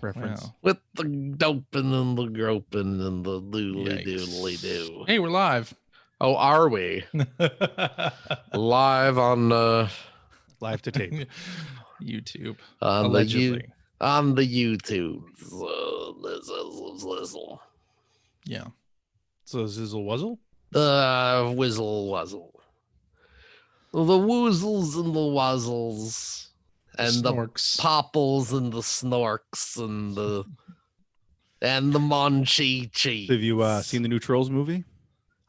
reference. Wow. With the doping and the groping and the doodly doodly doo. Hey, we're live. Oh, are we live on Live to tape. YouTube. on Allegedly. on the YouTube? Lizzle. Yeah. So Zizzle Wuzzle? The whizzle wuzzle. The woozles and the wuzzles. And the Snorks. popples and the snorks and the monchi cheese. Have you seen the new Trolls movie?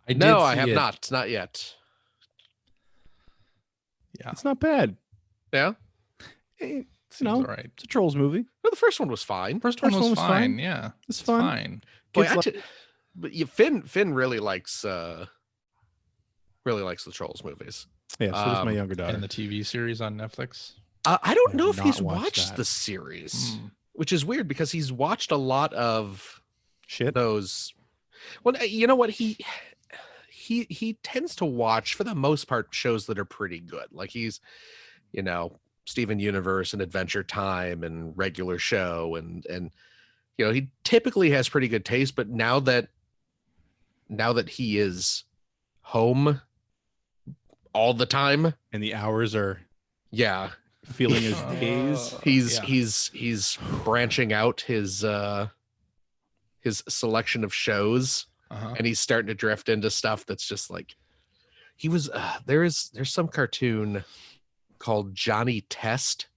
I No, did I see have it. not yet. Yeah. It's not bad. Yeah. It's, Seems all right. it's a Trolls movie. No, the first one was fine. First one was fine. fine. Yeah. It's fun. Fine. Boy, Kids but Finn really likes the Trolls movies. Yeah, so does my Um, younger daughter. And the TV series on Netflix. I don't I know have if he's not watched watched that. the series, Hmm. which is weird because he's watched a lot of Shit. those. Well, you know what, he tends to watch, for the most part, shows that are pretty good. Like he's, Steven Universe and Adventure Time and Regular Show and he typically has pretty good taste. But now that he is home all the time, And the hours are yeah, feeling his days. he's branching out his selection of shows. Uh-huh. And he's starting to drift into stuff that's just like he was there's some cartoon called Johnny Test.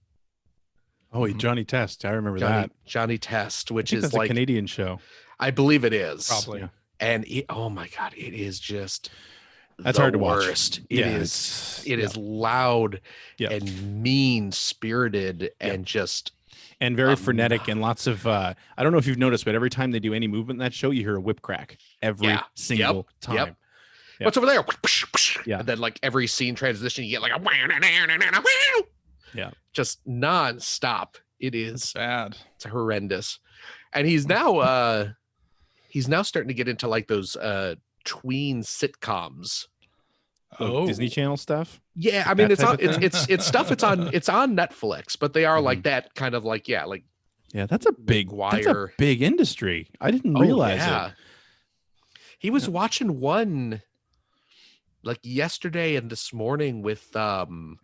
Oh, Johnny Test. I remember that. Johnny Test, I which think is that's like a Canadian show. I believe it is. Probably. Yeah. And oh my god, it is just That's the hard to watch. worst. Yeah, It is loud Yeah. and mean spirited and just And very frenetic and lots of I don't know if you've noticed, but every time they do any movement in that show, you hear a whip crack every Yeah. single time. Yep. Yeah. What's over there? Yeah. And then like every scene transition, you get like a Yeah. just nonstop. It It's is bad. it's horrendous. And he's now starting to get into like those tween sitcoms. Oh, Disney Channel stuff. Yeah, I mean That it's type on of thing? it's stuff it's on Netflix, but they are like that kind of like like Yeah, that's a big McGuire. industry. I didn't realize it. He was watching one like yesterday and this morning with the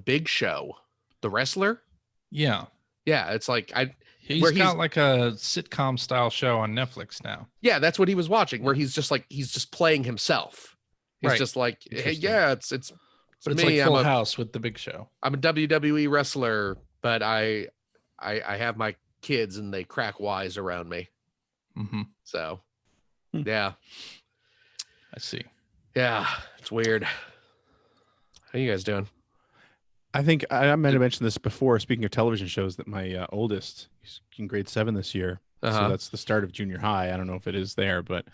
Big Show, the wrestler. Yeah. Yeah, it's like He's Where got he's- like a sitcom style show on Netflix now. yeah, that's what he was watching, where he's just playing himself. He's Right. just like, hey, Interesting. yeah, it's But it's me. like Full House with the Big Show. I'm a WWE wrestler, but I have my kids and they crack wise around me. Mm-hmm. So Hmm. yeah, I see. it's weird. How you guys doing? I think I might have mentioned this before. Speaking of television shows, that my oldest, he's in grade 7 this year, so Uh-huh. that's the start of junior high. I don't know if it is there, but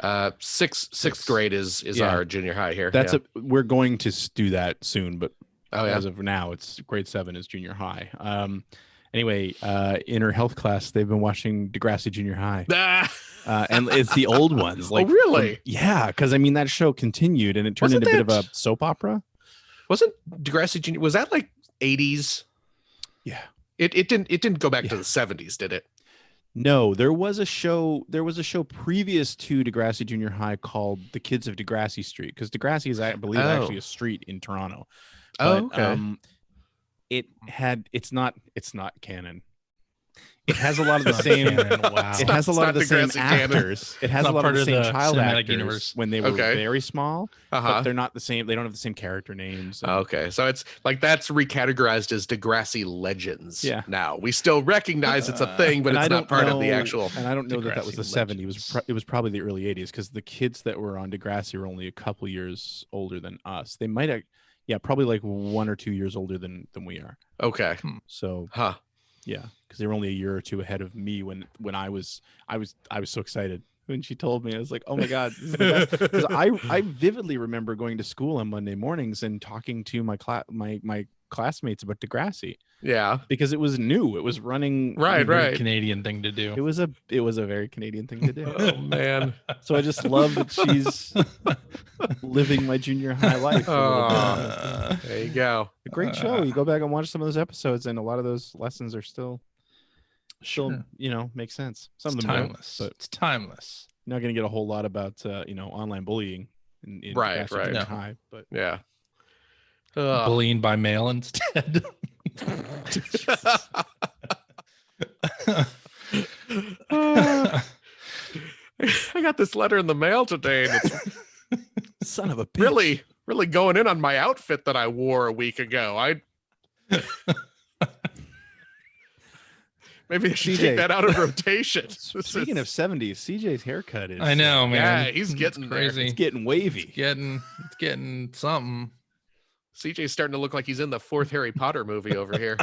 Sixth grade is Yeah. our junior high here. that's yeah. we're going to do that soon. But Oh yeah. as of now, it's grade 7 is junior high. Anyway, in her health class, they've been watching Degrassi Junior High, and it's the old ones. Like, really? yeah, because I mean that show continued and it turned Wasn't into a bit of that- a soap opera. Wasn't Degrassi Junior? Was that like 80s? Yeah. It didn't go back to Yeah. the 70s, did it? No, there was a show. There was a show previous to Degrassi Junior High called The Kids of Degrassi Street, because Degrassi is, I believe, actually a street in Toronto. Oh, okay. It's not canon. It has a lot of the same. Wow. It has a It's lot not of the same Degrassi canon. actors. It has Not a lot part of the of same the child cinematic actors universe. when they were Okay. very small, Uh-huh. but they're not the same. They don't have the same character names. and- Okay, so it's like that's recategorized as Degrassi Legends. Yeah. Now we still recognize it's a thing, but And it's I not don't part of the know- actual. And I don't know that was the Degrassi 70s. Legends. It was probably the early 80s, because the kids that were on Degrassi were only a couple years older than us. They might have, probably like 1 or 2 years older than we are. Okay. So Huh. yeah, because they were only a year or two ahead of me when I was so excited when she told me. I was like, oh my god, this is the best. 'Cause I vividly remember going to school on Monday mornings and talking to my classmates about Degrassi, Yeah. because it was new. It was running. Right, Very right. Canadian thing to do. It was a very Canadian thing to do. Oh man. So I just love that she's living my junior high life. a little bit. Uh, There you go. A great show. You go back and watch some of those episodes, and a lot of those lessons are still still, Sure. you know, makes sense. Some It's of them don't, timeless. but It's timeless. you're not going to get a whole lot about, you know, online bullying in Right, Faster right. Junior No. High. But Yeah. Bullying by mail instead. I got this letter in the mail today, and it's son of a bitch. really going in on my outfit that I wore a week ago. Maybe I should CJ. take that out of rotation. Speaking of 70s, CJ's haircut is I know, man. Yeah, he's It's getting there. crazy. it's getting wavy. It's getting something. CJ's starting to look like he's in the fourth Harry Potter movie over here.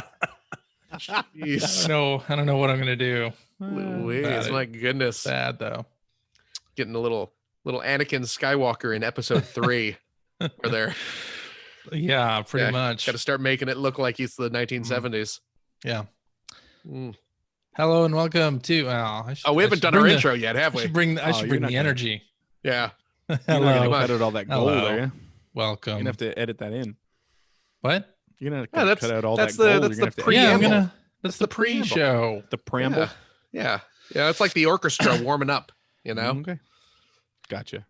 Jeez. I don't know what I'm gonna do. Louise, Bad. my goodness. Sad though. Getting a little Anakin Skywalker in episode 3. Where they're Yeah, pretty Yeah, much. got to start making it look like he's the 1970s. Yeah. Mm. Hello and welcome to. I should, Oh, we I haven't should done our bring the- intro yet, have I we? should bring. I Oh, should you're bring not the gonna- energy. Yeah. You're not Hello. going to much. cut out all that gold, Hello. are you? You're Welcome. going to have to edit that in. What? You're going to Yeah, cut out all that that's gold. the- You're that's gonna have the to Yeah, edit I'm preamble. gonna. That's the the preamble. pre-show. the preamble. Yeah. It's like the orchestra warming up, you know? Okay. Gotcha.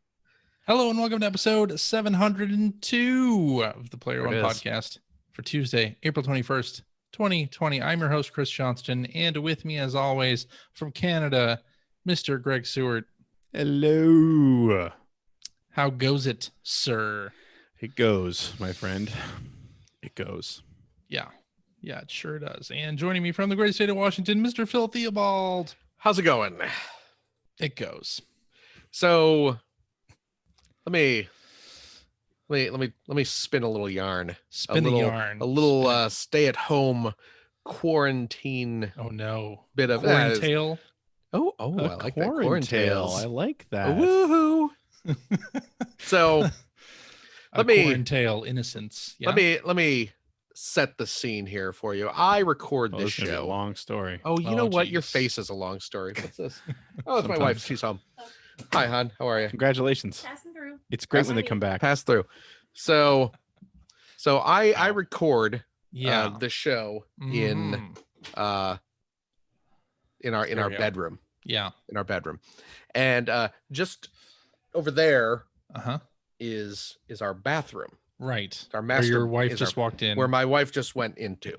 Hello and welcome to episode 702 of the Player There One it is. podcast for Tuesday, April 21st, 2020. I'm your host, Chris Johnston, and with me, as always, from Canada, Mr. Greg Seward. Hello. How goes it, sir? It goes, my friend. It goes. Yeah, it sure does. And joining me from the great state of Washington, Mr. Phil Theobald. How's it going? It goes. So let me spin a little yarn. Spin the yarn. A little Spin it. stay-at-home quarantine Oh no. bit of Quarantale. Oh, I like that. Quarantale. I Quarantales. like that. Woohoo. So A Let me- Quarantale innocence. Yeah? let me set the scene here for you. I record Oh, this this is gonna be a show. long story. Oh, you Oh, know what? Your geez. face is a long story. What's this? Oh, it's my Sometimes. wife. She's home. Hi, hon. How are you? Congratulations. Passing through. It's great when they come back. Pass through. So I record Yeah. the show Mhm. in our Stereo. bedroom. Yeah. In our bedroom. And just over there Uh-huh. is our bathroom. Right. Our Where master your wife is just walked in. where my wife just went into.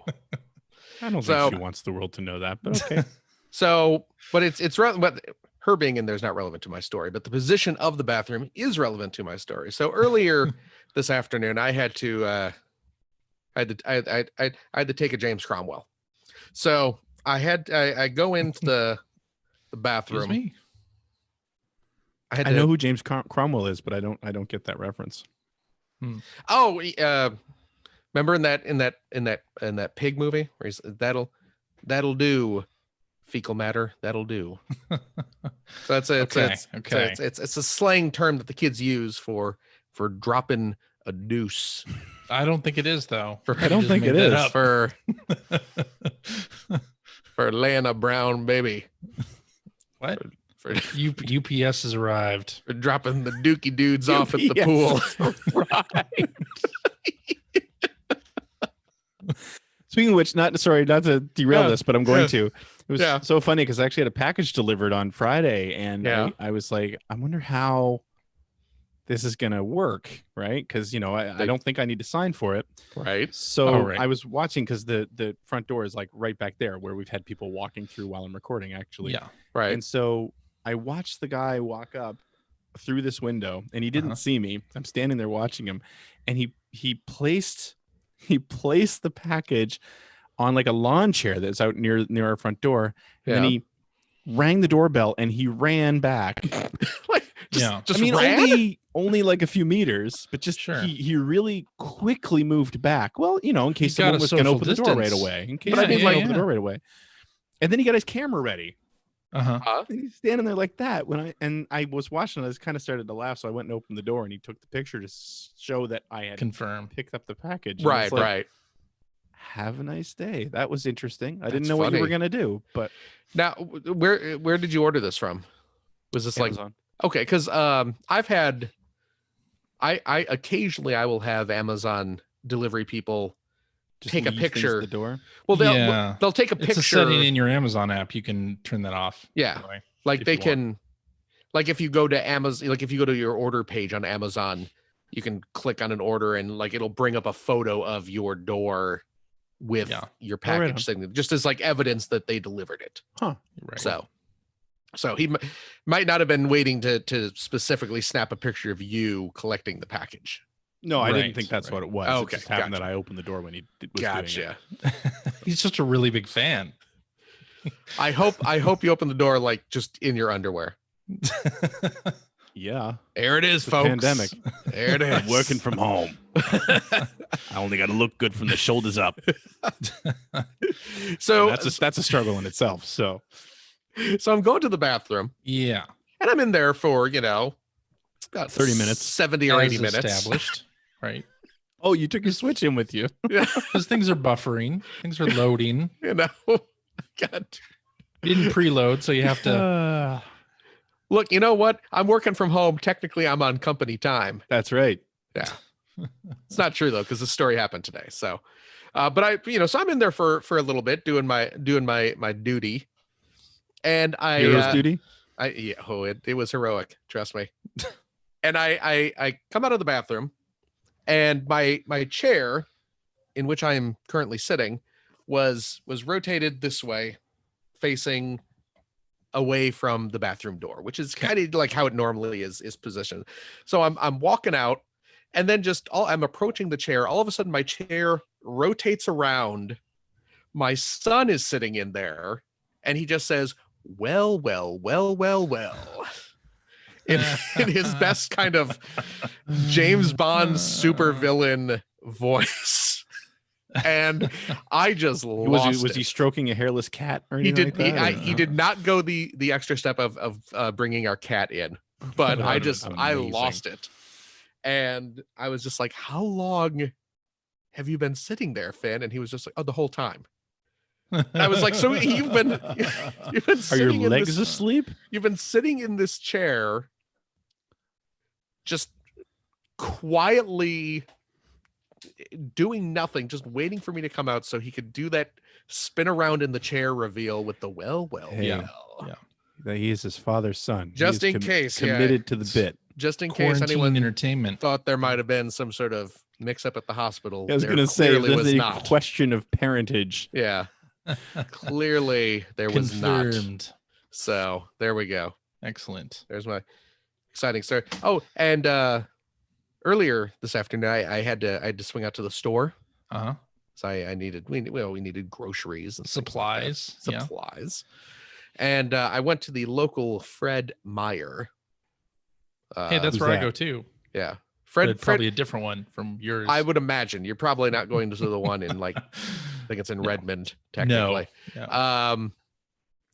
I don't So- think she wants the world to know that, but okay. So, but but her being in there is not relevant to my story, but the position of the bathroom is relevant to my story. So earlier this afternoon, I had to I had to take a James Cromwell. So I go into the Excuse bathroom. me. I know who James Cromwell is, but I don't get that reference. Oh, remember in that pig movie where he's that'll do, fecal matter, that'll do. So it's it's a slang term that the kids use for dropping a deuce. I don't think it is though. For- I don't think it is. For laying a brown baby. What? For, UPS has arrived. for dropping the dookie dudes off at the Yes, pool. right. Speaking of which, not to derail Yeah, this, but I'm going yeah, to. It was yeah. so funny because I actually had a package delivered on Friday, and Yeah. I was like, I wonder how this is gonna work, right? Because I don't think I need to sign for it. Right. So Oh, right. I was watching because the front door is like right back there where we've had people walking through while I'm recording, actually. Yeah. Right. And so I watched the guy walk up through this window, and he didn't Uh-huh. see me. I'm standing there watching him, and he placed the package on like a lawn chair that's out near our front door. And then Yeah. he rang the doorbell and he ran back. Like, Yeah. just I mean, ran? only like a few meters, but just Sure. he really quickly moved back. Well, in case got someone a was going to social open the door right distance. away. In case But I someone mean, was gonna like- open the door right away. And then he got his camera ready. Uh-huh. Huh? And he's standing there like that I was watching. I just kind of started to laugh, so I went and opened the door, and he took the picture to show that I had Confirm. picked up the package. And I Right. was like, Right. Have a nice day. That was interesting. I didn't That's know what you were funny. gonna do, but Now, where did you order this from? Was this like Amazon. okay? Because I've had, I occasionally I will have Amazon delivery people Just take a leave things at picture. the door. Well, Yeah. they'll take a It's picture. a setting in your Amazon app. You can turn that off. Yeah. by the way, Like if they you want. can, like if you go to Amazon, like if you go to your order page on Amazon, you can click on an order and like it'll bring up a photo of your door with Yeah. your Oh, right package signature, just as like evidence that they delivered it. Huh. Right. So he might not have been waiting to specifically snap a picture of you collecting the package. No, I didn't Right, think that's right. what it was. Oh, It okay, just happened gotcha. that I opened the door when he was doing it. Gotcha. He's just a really big fan. I hope you open the door like just in your underwear. Yeah. There it is, It's a folks. pandemic. There it is. I'm working from home. I only got to look good from the shoulders up. So That's a struggle in itself. So so I'm going to the bathroom Yeah. and I'm in there for, about 30 minutes. 70 or 80 As minutes. established. Right. oh, you took your Switch in with you. Because things are buffering. Things are loading. God. You didn't preload, so you have to. Look, you know what? I'm working from home. Technically, I'm on company time. That's right. It's not true though, because the story happened today. So, but so I'm in there for a little bit doing my duty, and Hero's duty. it was heroic. Trust me. And I come out of the bathroom, and my chair, in which I am currently sitting, was rotated this way, facing away from the bathroom door, which is kind of like how it normally is positioned. So I'm walking out, and then I'm approaching the chair. All of a sudden, my chair rotates around. My son is sitting in there, and he just says, "Well, well, well, well, well," in his best kind of James Bond supervillain voice. And I just lost Was it. he stroking a hairless cat or He anything did. like that? He did not go the extra step of bringing our cat in, but That I would've just been I amazing. lost it, and I was just like, "How long have you been sitting there, Finn?" And he was just like, "Oh, the whole time." I was like, "So you've been Are your sitting in legs this, asleep? you've been sitting in this chair, just quietly doing nothing, just waiting for me to come out so he could do that spin around in the chair reveal with the well, Hey, well." yeah. That he is his father's son. He Just is in case, yeah. committed to the bit. Just in case Quarantine anyone entertainment. thought there might have been some sort of mix up at the hospital. I was there going to say, if clearly there's was any not. question of parentage. Yeah, clearly there was not. Confirmed. So there we go. Excellent. There's my exciting story. Oh, and earlier this afternoon, I had to swing out to the store. Uh-huh. So we needed groceries and things like that. Supplies. Yeah. Supplies. And I went to the local Fred Meyer. Hey, that's who's where I that? go too. Yeah. But Fred, it's probably a different one from yours. I would imagine you're probably not going to the one in I think it's in No. Redmond, No. technically. Yeah.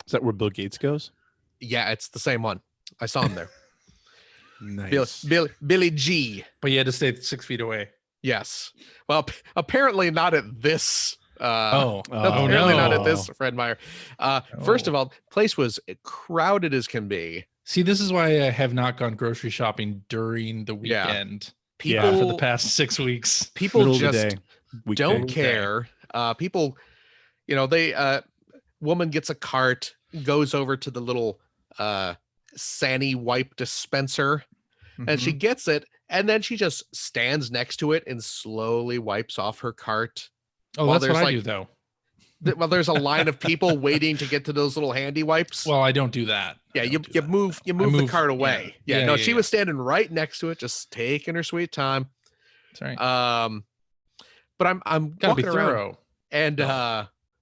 Is that where Bill Gates goes? Yeah, it's the same one. I saw him there. Nice. Billy G. But you had to stay 6 feet away. Yes. Well, apparently not at this. Apparently not at this Fred Meyer. First of all, place was crowded as can be. See, this is why I have not gone grocery shopping during the Yeah. weekend People for the past 6 weeks. people Middle of the just day. Weekday. don't care. People, they woman gets a cart, goes over to the little Sani wipe dispenser, and she Mhm. gets it, and then she just stands next to it and slowly wipes off her cart. Oh, well, that's what there's I do though. Well, there's a line of people waiting to get to those little handy wipes. Well, I don't do that. Yeah, I you don't do that. move the move- cart yeah. away. Yeah, No, yeah, she yeah. was standing right next to it, just taking her sweet time. That's right. But I'm Gotta be walking around, thorough. and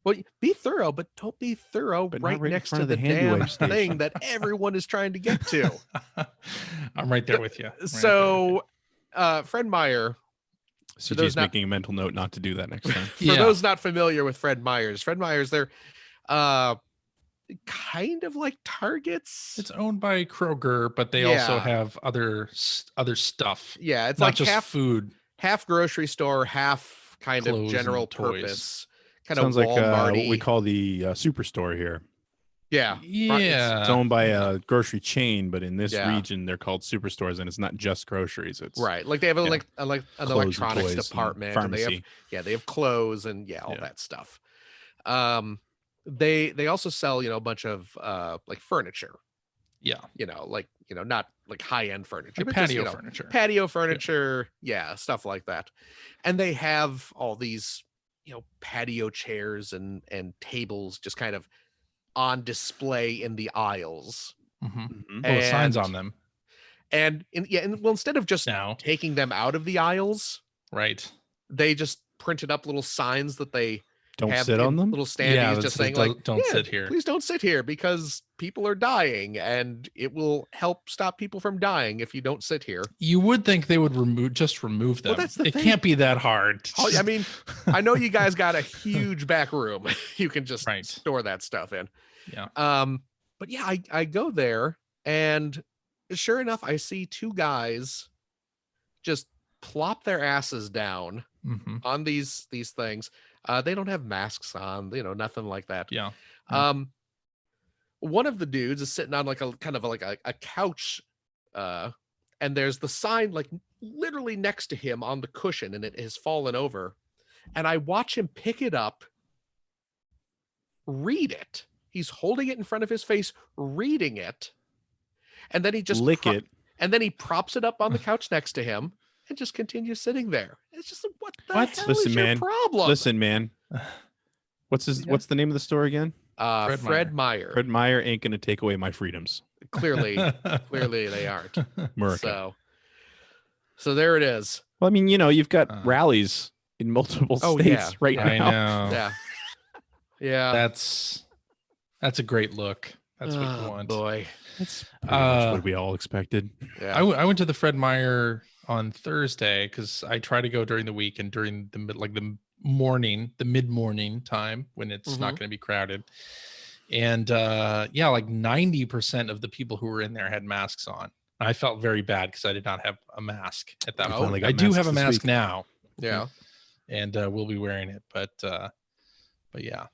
well, be thorough, but don't be thorough But not right right in next front to of the the handy damn wipe station. thing that everyone is trying to get to. I'm right there with you. So, Fred Meyer. CJ's those not- making a mental note not to do that next time. For Yeah. those not familiar with Fred Meyer's, they're kind of like Targets. It's owned by Kroger, but they also Yeah. have other stuff. Yeah, it's Not like just half food. grocery store, half kind Clothes of and general toys. purpose, kind Sounds of like what Walmart-y. we call the superstore here. Yeah. Yeah. It's owned by a grocery chain, but in this Yeah. region, they're called superstores, and it's not just groceries. It's Right. Like they have Yeah. like an clothes and electronics toys and department, and they pharmacy. have clothes and all Yeah. that stuff. They also sell, a bunch of like furniture, Yeah. not like high-end furniture, Like but patio just, furniture. patio furniture, yeah, stuff like that. And they have all these, patio chairs and tables just kind of on display in the aisles. Mhm. Well, with signs And on them well, instead of just now. taking them out of the aisles, Right. they just printed up little signs that they Don't have sit in on them. little standees, that just says, saying like, don't "Yeah, sit here." please don't sit here because people are dying, and it will help stop people from dying if you don't sit here." You would think they would remove them. Well, that's the It thing. can't be that hard. I mean, I know you guys got a huge back room you can just Right. store that stuff in. Yeah. But yeah, I go there, and sure enough, I see two guys just plop their asses down Mhm. on these things. They don't have masks on, nothing like that. Yeah. One of the dudes is sitting on like a kind of like a couch, and there's the sign like literally next to him on the cushion, and it has fallen over. And I watch him pick it up, read it. He's holding it in front of his face, reading it, and then he just Lick it. and then he props it up on the couch next to him and just continues sitting there. It's just what the What? hell Listen, is your man. problem? Listen, man. What's Yeah. the name of the store again? Fred Meyer. Fred Meyer ain't gonna take away my freedoms. Clearly they aren't. America. So there it is. Well, I mean, you've got rallies in multiple Oh, states yeah. right I now. know. Yeah. Yeah. That's a great look. That's what you want. Boy. That's pretty much what we all expected. Yeah. I went to the Fred Meyer on Thursday because I try to go during the week and during the mid-morning time when it's not going to be crowded. And like 90% of the people who were in there had masks on. I felt very bad because I did not have a mask at that finally point. got I do masks have a this mask week. now. Yeah. And we'll be wearing it. But yeah,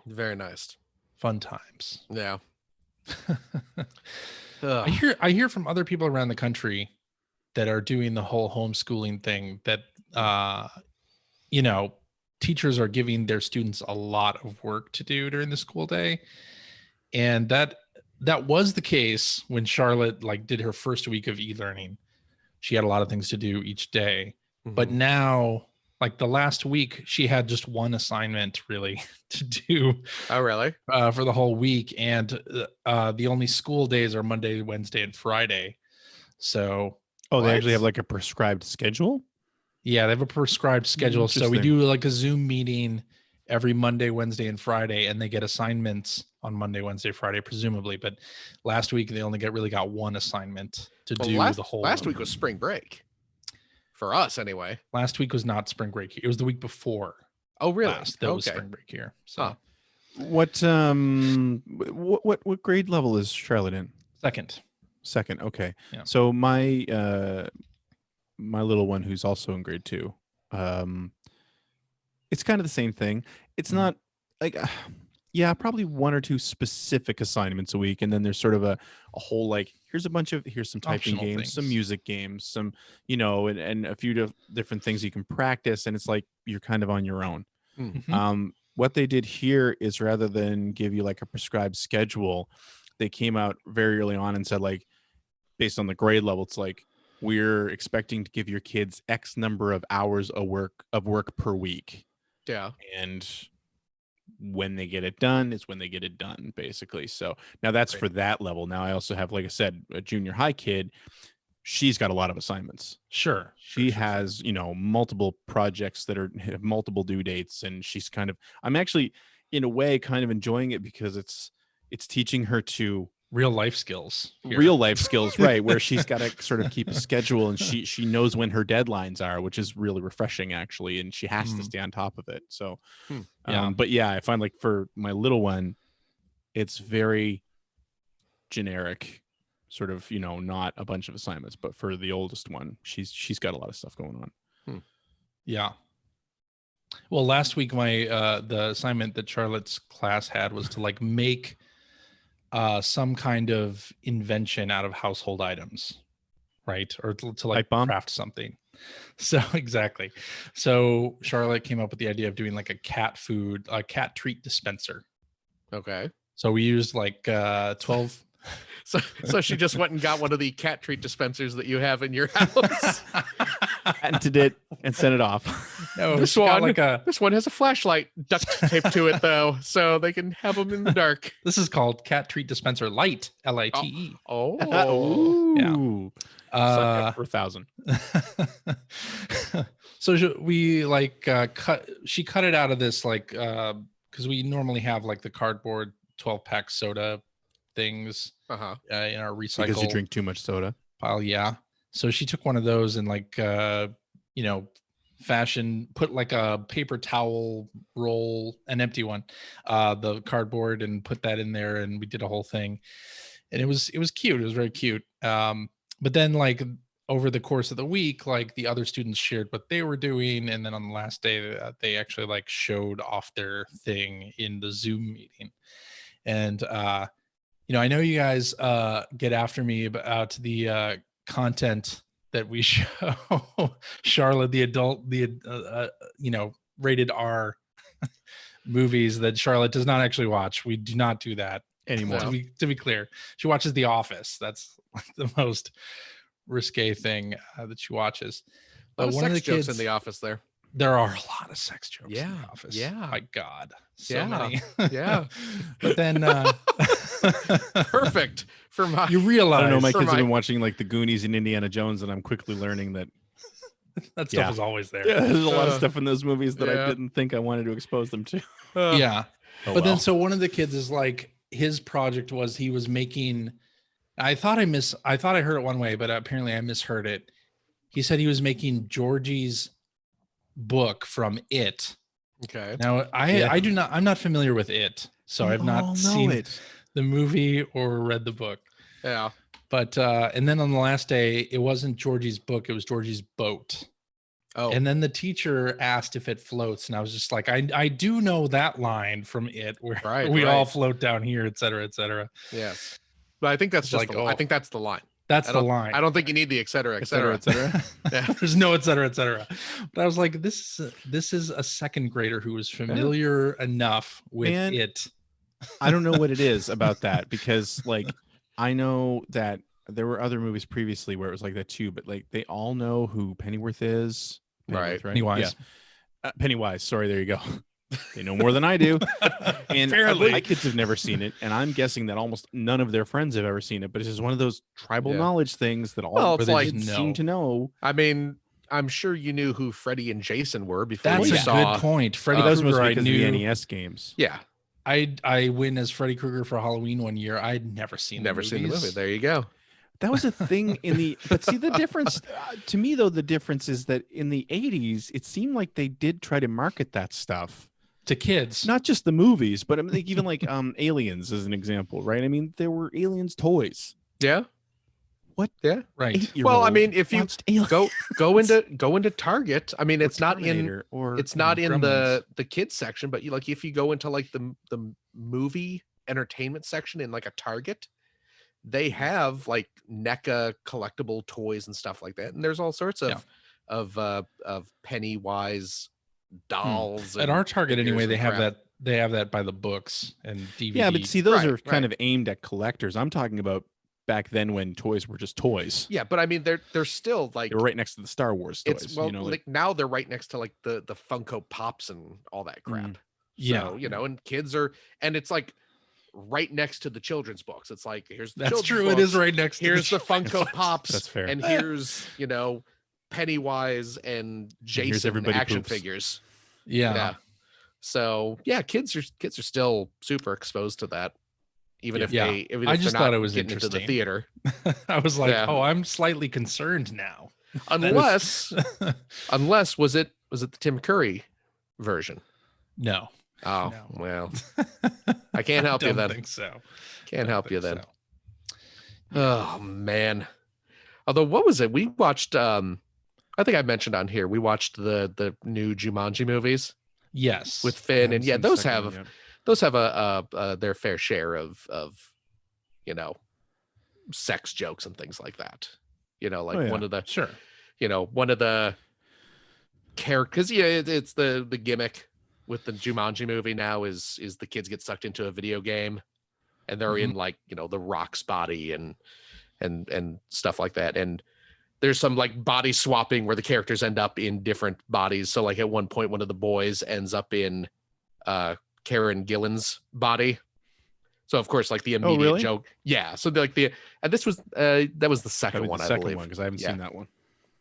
Very nice. fun times. Yeah. I hear from other people around the country that are doing the whole homeschooling thing that teachers are giving their students a lot of work to do during the school day, and that was the case when Charlotte did her first week of e-learning. She had a lot of things to do each day, but now the last week she had just one assignment really to do. Oh, really? For the whole week, and the only school days are Monday, Wednesday, and Friday. So They actually have a prescribed schedule? yeah, they have a prescribed schedule. So we do a Zoom meeting every Monday, Wednesday, and Friday, and they get assignments on Monday, Wednesday, Friday, presumably. But last week they only got one assignment to do the whole. Last week was spring break for us, anyway. Last week was not spring break. It was the week before. Oh, really? That was spring break here. So What grade level is Charlotte in? Second. Okay. Yeah. So my my little one, who's also in grade 2, it's kind of the same thing. It's not probably one or two specific assignments a week, and then there's sort of a whole here's some typing Optional games, things. some music games, some and a few different things you can practice, and it's you're kind of on your own. What they did here is, rather than give you a prescribed schedule, they came out very early on and said based on the grade level, it's we're expecting to give your kids X number of hours of work per week. Yeah. And when they get it done is when they get it done, basically. So now that's for that level. Now I also have, like I said, a junior high kid. She's got a lot of assignments. Sure. She has, multiple projects that have multiple due dates, and I'm actually in a way kind of enjoying it because it's teaching her to real life skills, right? Where she's got to sort of keep a schedule, and she knows when her deadlines are, which is really refreshing, actually. And she has to stay on top of it. So, but yeah, I find for my little one, it's very generic, sort of, not a bunch of assignments. But for the oldest one, she's got a lot of stuff going on. Yeah. Well, last week my the assignment that Charlotte's class had was to like make some kind of invention out of household items, right? Or to like Pipe bomb? craft something. So exactly. So Charlotte came up with the idea of doing like a cat treat dispenser. Okay. So we used like 12 So she just went and got one of the cat treat dispensers that you have in your house. Patented it and sent it off. No, This she got one- like a This one has a flashlight duct taped to it though, so they can have them in the dark. this is called cat treat dispenser light, LITE. Oh. Ooh. Suck Uh up for 1,000. so we like she cut it out of this like because we normally have like the cardboard 12-pack soda things Uh-huh. in our recycle Because you drink too much soda. pile. Yeah. So she took one of those and like fashion, put like a paper towel roll, an empty one, the cardboard, and put that in there, and we did a whole thing. And it was cute. It was very cute. But then like over the course of the week, like the other students shared what they were doing, and then on the last day they actually like showed off their thing in the Zoom meeting. And I know you guys get after me about the content that we show Charlotte, the adult, rated R movies that Charlotte does not actually watch. We do not do that Anymore. to be clear. She watches The Office. That's like the most risque thing that she watches. A lot But of one of sex the jokes kids in the office there. there are a lot of sex jokes in Yeah, The Office. yeah. My God. So Yeah, many. yeah. But then Perfect for my you realize I don't know. My for kids have my- been watching like the Goonies and Indiana Jones, and I'm quickly learning that that stuff Yeah. is always there. there's a lot of Uh, stuff in those movies that yeah. I didn't think I wanted to expose them to. Yeah. Oh, But then well. so one of the kids is like his project was he was making I thought I heard it one way, but apparently I misheard it. He said he was making Georgie's book from It. Okay. Now I'm not familiar with It, so We I've all not know seen it. the movie or read the book. Yeah. But and then on the last day, it wasn't Georgie's book, it was Georgie's boat. Oh. And then the teacher asked if it floats, and I was just like, I do know that line from It, where Right, we all right. float down here, et cetera, et cetera. Yes. But I think that's It's just like, I oh. think that's the line. That's I the don't- line. I don't think you need the et cetera, et Et cetera, cetera. et cetera. Yeah. There's no et cetera, et cetera. But I was like, this is a second grader who is familiar enough with Man. It. I don't know what it is about that, because like I know that there were other movies previously where it was like that too, but like they all know who Pennyworth is. Right. Pennywise. Yeah. Pennywise. Sorry, there you go. They know more than I do. And Apparently. my kids have never seen it, and I'm guessing that almost none of their friends have ever seen it. But it's just one of those tribal Yeah. knowledge things that all Well, the it's like- kids seem to know. I mean, I'm sure you knew who Freddy and Jason were before That's you a saw. good point. Freddy Uh, That was Krueger, mostly I because knew. of the NES games. Yeah. I went as Freddy Krueger for Halloween one year. I'd never seen Never seen the movie. movies. There you go. That was a thing in the. But see, the difference to me, though, the difference is that in the 80s, it seemed like they did try to market that stuff. To kids. Not just the movies, but I mean, like, even like Aliens as an example, right? I mean, there were Aliens toys. Yeah. What? Yeah. Right. 8-year-old Well, I mean, if you watched Aliens go into Target, I mean, or it's not in Terminator or it's not in Gremlins. the kids section, but you like if you go into like the movie entertainment section in like a Target, they have like NECA collectible toys and stuff like that, and there's all sorts Yeah. of Pennywise dolls. At and our Target figures anyway, and they have crap. that. They have that by the books and DVD. Yeah, but see, those Right, are kind right. of aimed at collectors. I'm talking about back then when toys were just toys. Yeah, but I mean, they're still like They were right next to the Star Wars toys. it's well, you know, like now they're right next to like the Funko Pops and all that crap. Mm. Yeah. So, you know, and kids are, and it's like right next to the children's books. It's like here's the That's children's true. It is books, right next to Here's the children's Funko books. Pops. That's fair. And here's Pennywise and Jason everybody action poops. figures. Yeah. Yeah. So yeah, kids are still super exposed to that. Even if Yeah. they even I if just they're not thought it was getting into the interesting. theater. I was like, Yeah. oh, I'm slightly concerned now. Unless was it the Tim Curry version? No. Oh, No. well. I can't help you Don't then. think so. Can't Don't help you think then. so. Oh man. Although what was it? We watched I think I mentioned on here, we watched the new Jumanji movies. Yes. with Finn, and haven't yeah, seen the those second one have yet. those have their fair share of you know, sex jokes and things like that. You know, like Oh, yeah. one of the Sure. one of the characters. Yeah, it's the gimmick with the Jumanji movie now is the kids get sucked into a video game, and they're in like the Rock's body and stuff like that. And there's some like body swapping where the characters end up in different bodies. So like at one point, one of the boys ends up in Karen Gillan's body. So of course, like the immediate really? joke, yeah. So like this was that was the second one, The I second believe. one, because I haven't Yeah. seen that one.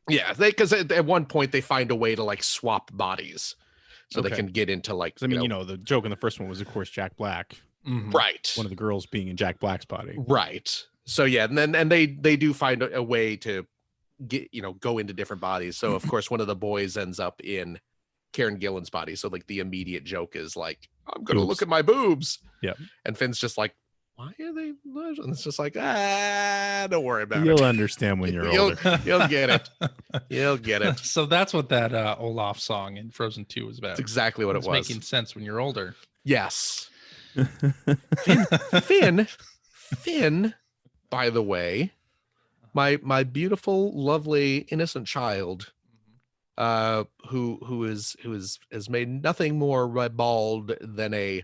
Yeah, because at one point they find a way to like swap bodies, so they Okay. can get into like 'Cause I mean, the joke in the first one was, of course, Jack Black, Mhm. right, one of the girls being in Jack Black's body. right. So yeah, and they do find a way to get go into different bodies. So of course one of the boys ends up in Karen Gillan's body. So like the immediate joke is like, I'm gonna Boobs. look at my boobs. Yep. And Finn's just like, why are they? And it's just like, don't worry about You'll it. understand when you're You'll- older. You'll get it. You'll get it. So that's what that Olaf song in Frozen 2 was about. That's exactly what it It's was. making sense when you're older. Yes. Finn, by the way, my beautiful, lovely, innocent child, who has made nothing more ribald than a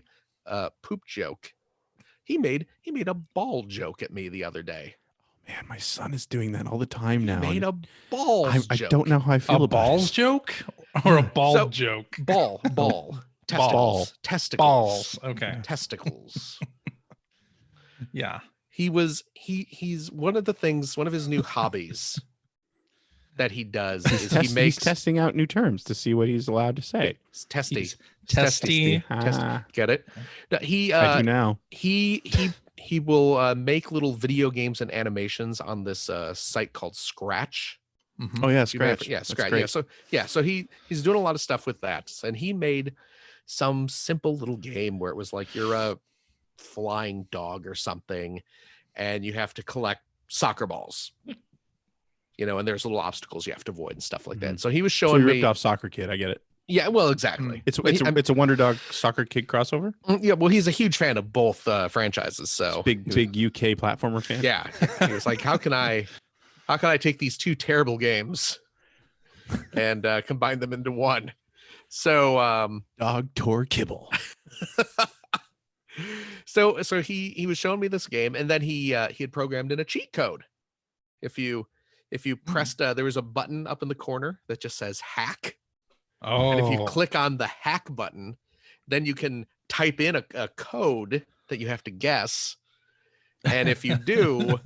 poop joke. He made a ball joke at me the other day. Man, my son is doing that all the time now. Made and a balls I joke. don't know how I feel A about balls it. joke or a ball So- joke? Ball. Testicles. Ball. Testicles. Balls. Okay. Testicles. Yeah. He's one of his new hobbies that he does is He's he makes testing out new terms to see what he's allowed to say. it's testy. He's testy. Ah, Get it? No, he I do now. he will make little video games and animations on this site called Scratch. Mhm. Oh yeah, You may have- Scratch. yeah, That's Scratch. great. So he's doing a lot of stuff with that, and he made some simple little game where it was like you're a flying dog or something, and you have to collect soccer balls. And there's little obstacles you have to avoid and stuff like that. So he was So showing he me. ripped off Soccer Kid. I get it. Yeah, well, exactly. It's a Wonder Dog Soccer Kid crossover. Yeah, well, he's a huge fan of both franchises. So Big UK platformer fan. yeah, he was like, how can I take these two terrible games and combine them into one? So Dog Tour Kibble. so he was showing me this game, and then he had programmed in a cheat code. If you pressed there was a button up in the corner that just says hack, Oh. and if you click on the hack button, then you can type in a code that you have to guess, and if you do,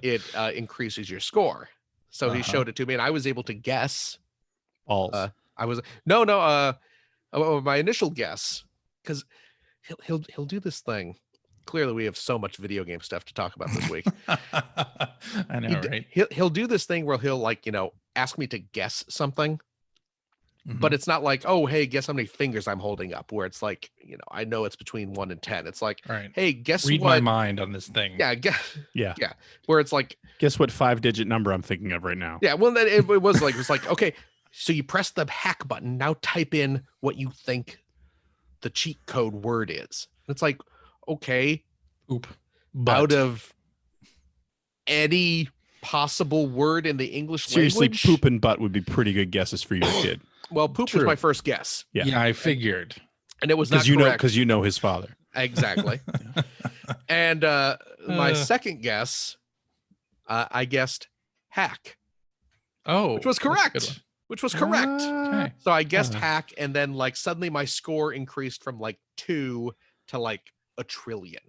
it increases your score. So he Uh-huh. showed it to me, and I was able to guess. Balls. I was my initial guess, because he'll do this thing. Clearly, we have so much video game stuff to talk about this week. I know, right? He'll do this thing where he'll ask me to guess something, but it's not like, oh, hey, guess how many fingers I'm holding up, where it's like, I know it's between 1 and 10. It's like, All right. hey, guess Read what? my mind on this thing. Yeah, yeah. where it's like, Guess what 5-digit number I'm thinking of right now? yeah, well, then it was like, okay, so you press the hack button, now type in what you think the cheat code word is. And it's like, okay, Oop. out But of any possible word in the English Seriously, language. poop and butt would be pretty good guesses for your kid. Well, poop True. was my first guess, Yeah. yeah, I figured. and it was not Because correct. you know his father. Exactly. And my second guess, I guessed hack, Oh, which was that's a good correct. one. Which was correct. Ah, Okay. So I guessed Uh. hack, and then like suddenly my score increased from like 2 to like 1 trillion.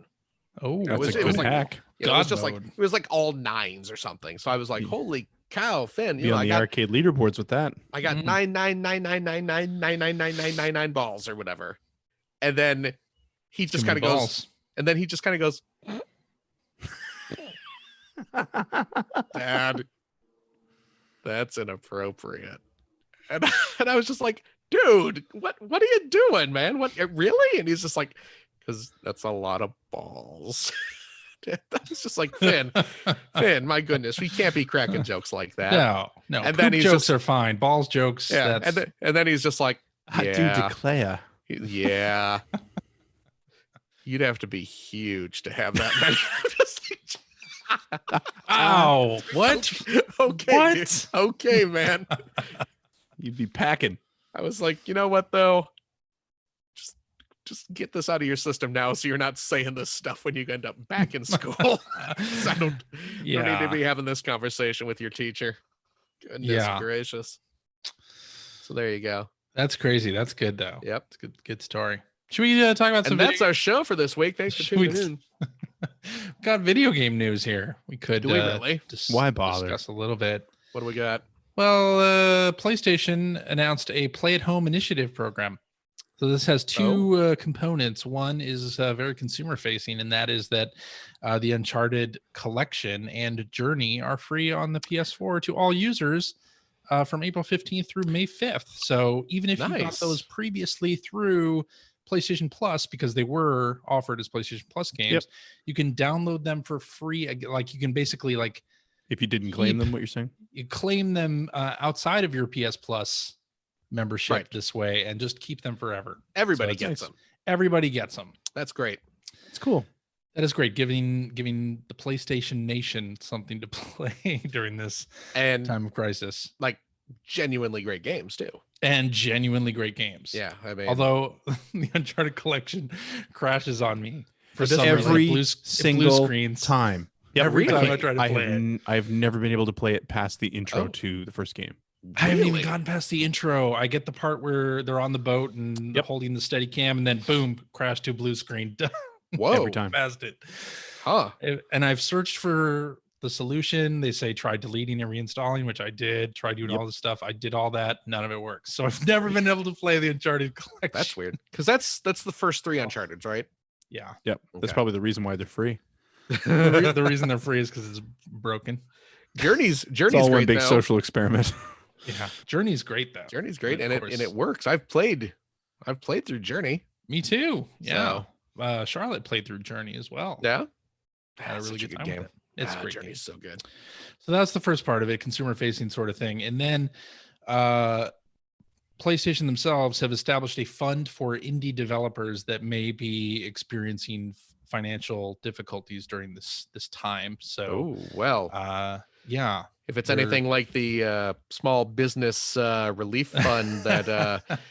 Oh, That's was- a it was good like- hack. It was God just like mode. it was like all 9s or something. So I was like, Be- holy cow, Finn! Be on I the got arcade leaderboards with that. I got Mhm. 99999999999 balls or whatever, and then he Too just many kind of goes, balls. and then he just kind of goes, Dad, that's inappropriate. And, and I was just like, dude, what are you doing, man? What really? And he's just like, because that's a lot of balls. It's just like, Finn, my goodness, we can't be cracking jokes like that. No. And And then then he's jokes just- are fine. Balls jokes. Yeah. That's And then he's just like, I do Yeah. declare. Yeah. You'd have to be huge to have that many. Ow! What? Okay. What? Okay, man. You'd be packing. I was like, you know what though? Just get this out of your system now, so you're not saying this stuff when you end up back in school. 'Cause I don't need to be having this conversation with your teacher. Goodness gracious. So there you go. That's crazy. That's good though. Yep. It's good. Good story. Should we talk about some? And that's our show for this week. Thanks for Should we tuning in. got video game news here. We could. Do we really? Why bother? Discuss a little bit. What do we got? Well, PlayStation announced a play-at-home initiative program. So this has two components. One is very consumer-facing, and that is that the Uncharted Collection and Journey are free on the PS4 to all users from April 15th through May 5th. So even if you got those previously through PlayStation Plus, because they were offered as PlayStation Plus games, you can download them for free. Like you can basically like, if you didn't claim them, what you're saying? You claim them outside of your PS Plus membership this way and just keep them forever. Everybody gets them. Everybody gets them. That's great. It's cool. That is great. Giving the PlayStation Nation something to play during this time of crisis. Like genuinely great games too. And genuinely great games. Yeah. I mean, although the Uncharted Collection crashes on me for some every reason. single blue screens. time. Yeah, every time I try to play it. I've never been able to play it past the intro to the first game. I haven't even gotten past the intro. I get the part where they're on the boat and holding the steady cam, and then boom, crash to a blue screen. Whoa, every time. Past it. Huh. And I've searched for the solution. They say try deleting and reinstalling, which I did. Try doing all this stuff. I did all that. None of it works. So I've never been able to play the Uncharted Collection. That's weird. Because that's the first three Uncharted, right? Yeah. Yep. Okay. That's probably the reason why they're free. The reason they're free is because it's broken. Journey's it's all great, one big though. social experiment. Yeah, Journey's great though. Journey's great, and it works. I've played through Journey. Me too. Yeah. So, Charlotte played through Journey as well. Yeah. Had a really good time game. with it. It's great. Journey's so good. So that's the first part of it, consumer facing sort of thing. And then PlayStation themselves have established a fund for indie developers that may be experiencing financial difficulties during this time. So yeah. If it's anything like the small business relief fund that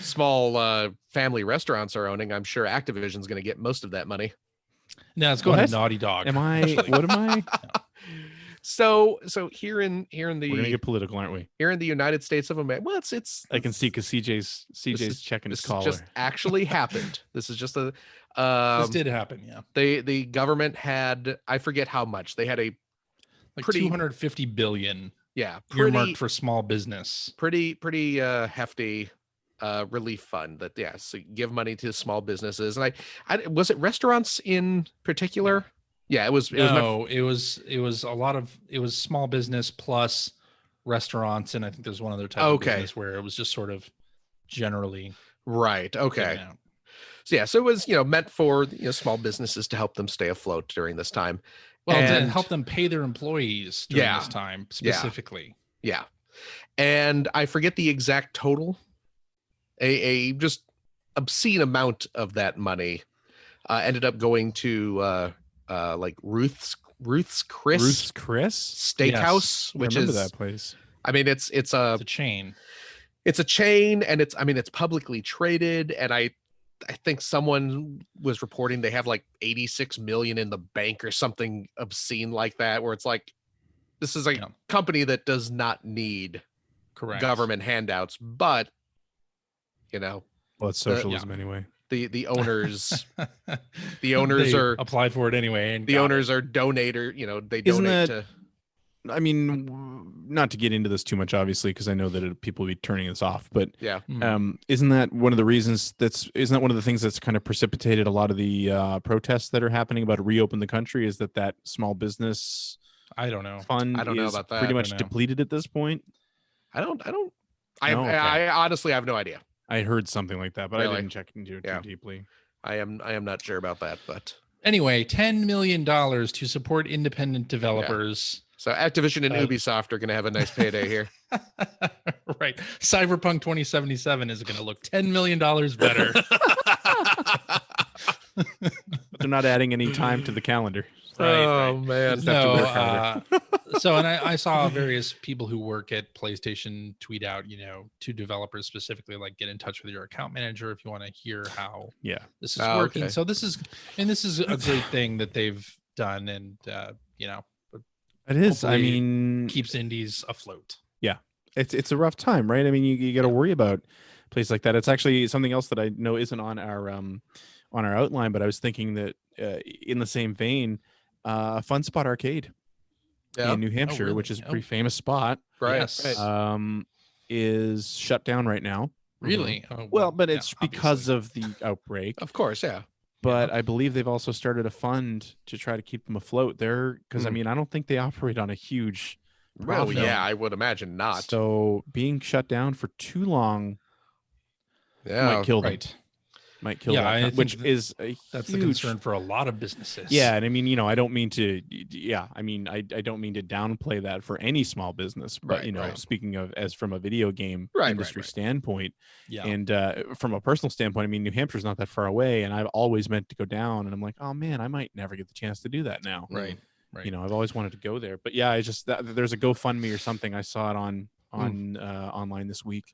small family restaurants are owning, I'm sure Activision's going to get most of that money. No, it's going to Naughty Dog. What am I? So here in the we're gonna get political, aren't we? Here in the United States of America, well, it's I can see because CJ's checking his collar. This just actually happened. This is just a this did happen. Yeah, the government had, I forget how much they had, a like 250 billion. Yeah, earmarked for small business. Pretty hefty relief fund that so give money to small businesses. And I was it restaurants in particular? Yeah, it was. It was a lot of, it was small business plus restaurants, and I think there's one other type of business where it was just sort of generally right. Okay. So it was meant for small businesses to help them stay afloat during this time. Well, to help them pay their employees during this time specifically. Yeah. And I forget the exact total. A just obscene amount of that money ended up going to like Ruth's Chris Steakhouse, which is that place. I mean, it's a chain. It's a chain, and it's publicly traded, and I think someone was reporting they have like 86 million in the bank or something obscene like that, where it's like, this is a company that does not need government handouts, but well, it's socialism anyway. The owners they are applied for it anyway, and the owners are donator. They donate to. I mean, not to get into this too much, obviously, because I know that people will be turning this off. But isn't that one of the reasons? Isn't that one of the things that's kind of precipitated a lot of the protests that are happening about reopen the country? Is that small business? I don't know. I don't know about that. Pretty much depleted at this point. I honestly have no idea. I heard something like that, but I didn't check into it too deeply. I am not sure about that, but anyway, $10 million to support independent developers. So Activision and Ubisoft are going to have a nice payday here. Right. Cyberpunk 2077 is going to look $10 million better. But they're not adding any time to the calendar. Oh man. Just have to work harder. And I saw various people who work at PlayStation tweet out, to developers specifically, like, get in touch with your account manager if you want to hear how Yeah. this is Oh, working. okay. So this is a great thing that they've done, and It is. I Hopefully mean, keeps indies afloat. it's a rough time, right? I mean, you got to worry about a place like that. It's actually something else that I know isn't on our outline, but I was thinking that in the same vein, Fun Spot Arcade Yeah. in New Hampshire, really? which is a Oh. pretty famous spot, Right. Yes. Right. is shut down right now. Really? Oh, Well, but yeah, it's because obviously. of the outbreak. Of course. Yeah. But I believe they've also started a fund to try to keep them afloat there, because I Mm. mean, I don't think they operate on a huge Well, profit. yeah, I would imagine not. So being shut down for too long Yeah. might kill them. Right. Might kill Yeah, I that, think which that- is a That's huge the concern for a lot of businesses. Yeah, and I mean, I don't mean to. Yeah, I mean, I don't mean to downplay that for any small business, but Right, right. speaking of as from a video game Right, industry right. standpoint, Yeah. and from a personal standpoint, I mean, New Hampshire's not that far away, and I've always meant to go down, and I'm like, oh man, I might never get the chance to do that now. Right. Right. I've always wanted to go there, but yeah, I just there's a GoFundMe or something. I saw it on online this week,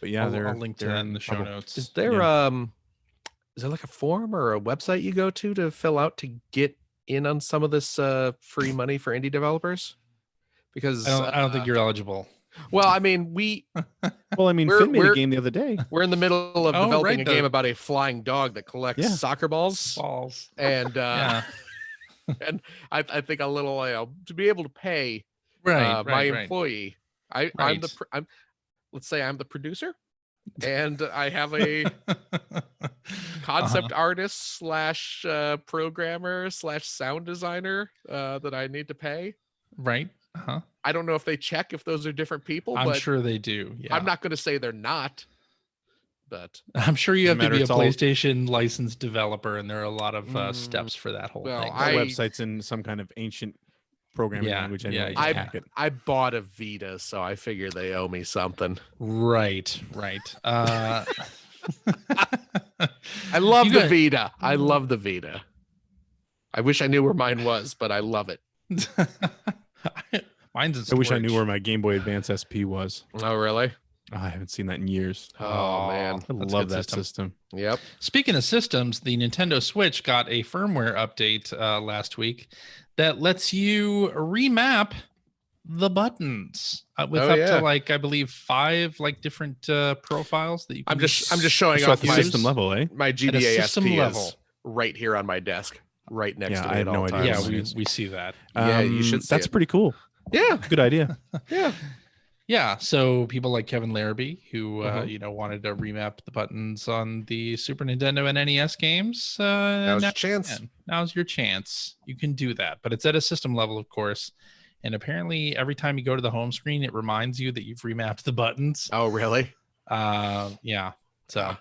but yeah, I'll link to they're that in the show trouble. notes. Is there is there like a form or a website you go to fill out to get in on some of this free money for indie developers? Because I don't think you're eligible. well, I mean, Well, I mean, We're- Finn made a we're- game the other day. we're in the middle of Oh, developing right, a game about a flying dog that collects Yeah. soccer balls, Balls. and Yeah. and I think a little to be able to pay Right. my right. employee. I'm Right. let's say I'm the producer, and I have a Uh-huh. concept artist slash programmer slash sound designer that I need to pay. Right. Uh-huh. I don't know if they check if those are different people, I'm but sure they do. Yeah. I'm not going to say they're not. But I'm sure you have Doesn't to be matter, a it's all- PlayStation licensed developer, and there are a lot of steps for that whole well, thing. The I- website's in some kind of ancient programming Yeah, language. yeah, Anyway, yeah. just hack it. I bought a Vita, so I figure they owe me something. Right. I love You the got- Vita. I love the Vita. I wish I knew where mine was, but I love it. Mine's in I wish I knew where storage. my Game Boy Advance SP was. Oh, really? Oh, I haven't seen that in years. Oh, man. I That's a love good that system. Yep. Speaking of systems, the Nintendo Switch got a firmware update last week that lets you remap the buttons with Oh, up yeah. to, like, I believe 5 like different profiles that you can I'm just showing So off at the my system level, eh? my GBA system SP level. is right here on my desk, right next Yeah, to I me have at no all idea times. Yeah, what we, it is. we see that. Yeah, you should see That's it. pretty cool. Yeah, Good idea. yeah. Yeah, so people like Kevin Larrabee, who Mhm. wanted to remap the buttons on the Super Nintendo and NES games, Now's now your chance. you can. Now's your chance. You can do that, but it's at a system level, of course. And apparently, every time you go to the home screen, it reminds you that you've remapped the buttons. Oh, really? Yeah. So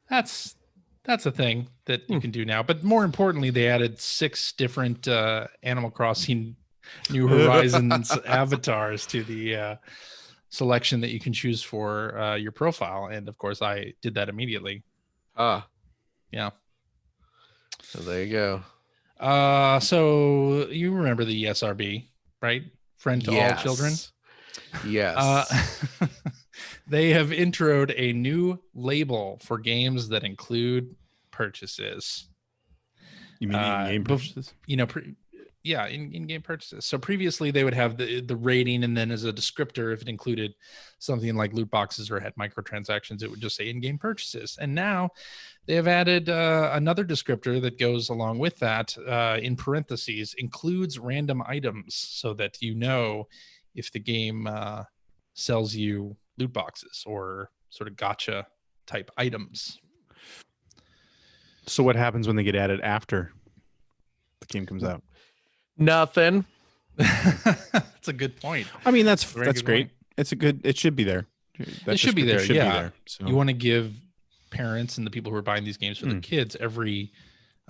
that's a thing that Hmm. you can do now. But more importantly, they added 6 different Animal Crossing New Horizons avatars to the selection that you can choose for your profile. And of course, I did that immediately. Ah, Yeah. so there you go. So you remember the ESRB, right? Friend to all children. Yes. They have introed a new label for games that include purchases. You mean in-game bef- purchases? In-game purchases. So previously they would have the rating, and then as a descriptor, if it included something like loot boxes or had microtransactions, it would just say in-game purchases. And now they have added another descriptor that goes along with that, in parentheses, includes random items, so that you know if the game sells you loot boxes or sort of gotcha type items. So what happens when they get added after the game comes out? Nothing. That's a good point. I mean, that's Very good great. point. It's a good. It should be there. That It should be descriptor there, yeah. So. You want to give parents and the people who are buying these games for their Mm. kids every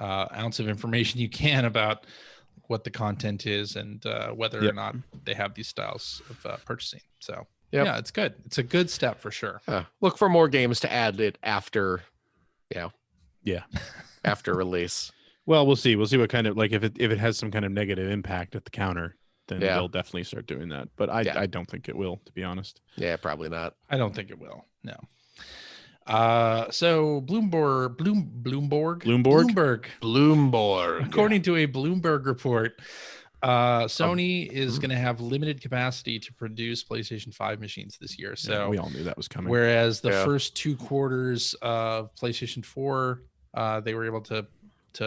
ounce of information you can about what the content is and whether or Yep. not they have these styles of purchasing. So Yep. Yeah, it's good. It's a good step for sure. Look for more games to add it after, Yeah. after release. Well, we'll see. We'll see what kind of like if it has some kind of negative impact at the counter, then Yeah. they'll definitely start doing that. But I don't think it will, to be honest. Yeah, probably not. I don't think it will. No. So Bloomberg, according to a Bloomberg report, Sony is going to have limited capacity to produce PlayStation 5 machines this year. So we all knew that was coming. whereas the first 2 quarters of PlayStation 4, they were able to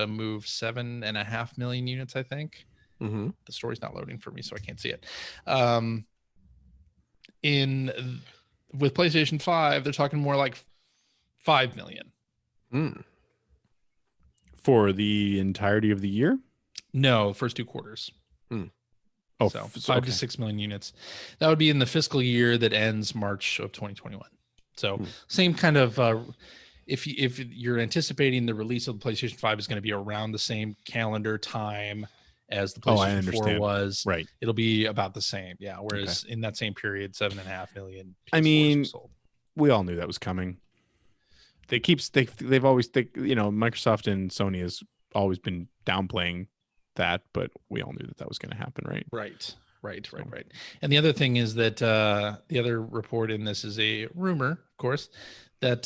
move 7.5 million units, I think. Mm-hmm. The story's not loading for me, so I can't see it. With PlayStation 5, they're talking more like 5 million. For the entirety of the year? No, first 2 quarters. Oh, so 5 to 6 million units. That would be in the fiscal year that ends March of 2021. So same kind of if you're anticipating the release of the PlayStation 5 is going to be around the same calendar time as the PlayStation 4 was, right? It'll be about the same. Yeah. Whereas in that same period, 7.5 million PS4s I mean, were sold. We all knew that was coming. They've always Microsoft and Sony has always been downplaying that, but we all knew that was going to happen, right? Right. And the other thing is that the other report in this is a rumor, of course, that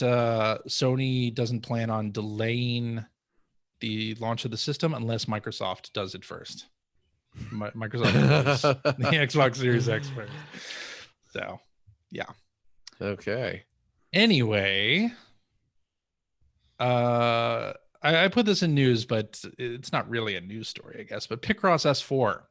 Sony doesn't plan on delaying the launch of the system unless Microsoft does it first. Microsoft does the Xbox Series X first. So, yeah. Okay. Anyway, I put this in news, but it's not really a news story, I guess. But Picross S4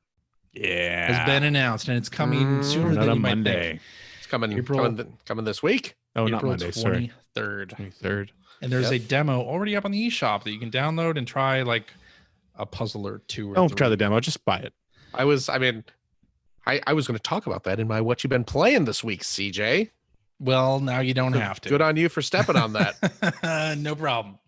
has been announced, and it's coming sooner than you might Monday. think. It's coming this week. Oh, April not Monday. Sorry, 23rd. And there's a demo already up on the eShop that you can download and try like a puzzle or 2 or Don't 3. try the demo. Just buy it. I was going to talk about that in my What You Been Playing this week, CJ. Well, now you don't have to. Good on you for stepping on that. No problem.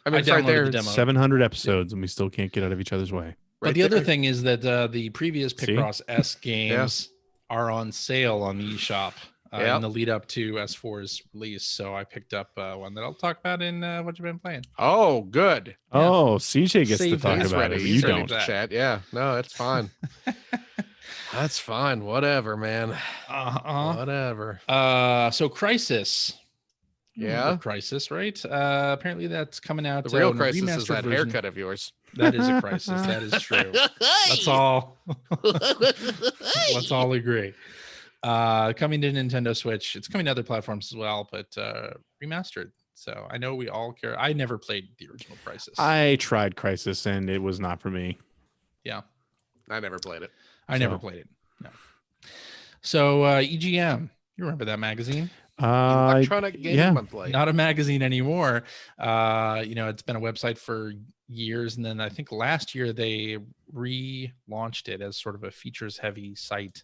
I mean, it's I right downloaded there. the demo. 700 episodes, and we still can't get out of each other's way. But Right the other there. thing is that the previous Picross S games are on sale on the eShop in the lead up to S4's release. So I picked up one that I'll talk about in What You've Been Playing. Oh, good. Yeah. Oh, CJ gets Save to talk that. about it. He's You ready don't. to chat. Yeah. No, it's fine. That's fine. Whatever, man. Whatever. So Crisis. Yeah. Remember Crisis, right? Apparently that's coming out. The real in a crisis is remastered that version. haircut of yours. That is a crisis. That is true. Let's all agree. Coming to Nintendo Switch. It's coming to other platforms as well, but remastered. So I know we all care. I never played the original Crisis. I tried Crisis, and it was not for me. Yeah. I never played it. I never played it. No. So EGM. You remember that magazine? Electronic Gaming Monthly. Not a magazine anymore. It's been a website for years, and then I think last year they relaunched it as sort of a features heavy site.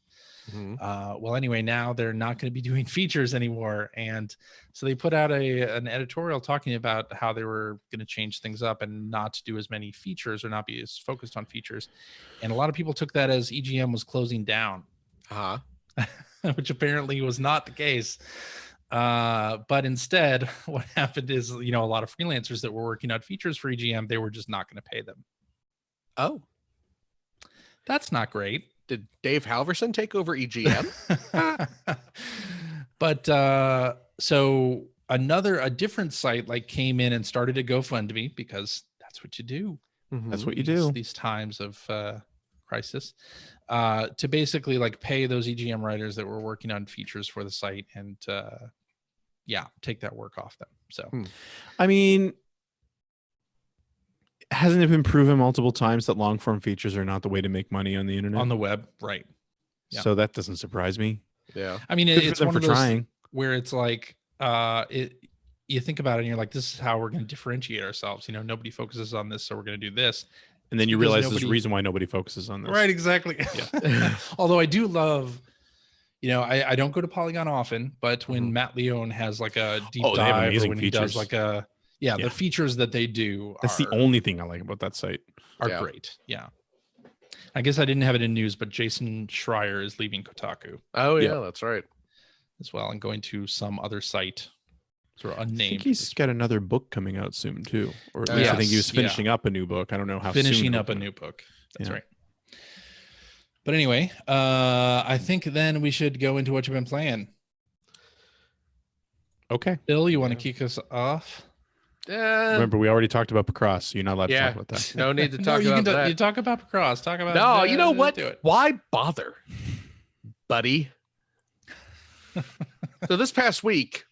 Well, anyway, now they're not going to be doing features anymore, and so they put out an editorial talking about how they were going to change things up and not do as many features or not be as focused on features. And a lot of people took that as EGM was closing down, which apparently was not the case. But instead, what happened is, a lot of freelancers that were working on features for EGM, they were just not going to pay them. Oh, that's not great. Did Dave Halverson take over EGM? But so a different site came in and started a GoFundMe, because that's what you do. That's what you do. These times of crisis, to basically pay those EGM writers that were working on features for the site and take that work off them. So I mean, hasn't it been proven multiple times that long form features are not the way to make money on the internet? On the web, right? Yeah. So that doesn't surprise me. Yeah. I mean, Good it's for them one for of those trying. where it's you think about it and you're like, this is how we're going to differentiate ourselves. Nobody focuses on this, so we're going to do this. And then you because realize there's a reason why nobody focuses on this. Right, exactly. Yeah. Although I do love, I don't go to Polygon often, but when Matt Leone has a deep they have dive, or amazing when features. he does the features that they do That's the only thing I like about that site. are great. Yeah. I guess I didn't have it in news, but Jason Schreier is leaving Kotaku. Oh yeah, that's right. as well, and going to some other site, sort of I unnamed. think he's got another book coming out soon too, or at Oh, least I think he yes, was finishing up a new book. I don't know how finishing soon up a he'll new book. That's Yeah. right. But anyway, I think then we should go into what you've been playing. Okay. Bill, you want to Yeah. kick us off? Remember, we already talked about Picross, so you're not allowed to yeah, talk about that. no need to No, talk you about can that. you talk about Picross. Talk about No, you know what? Do it. Why bother, buddy? So this past week,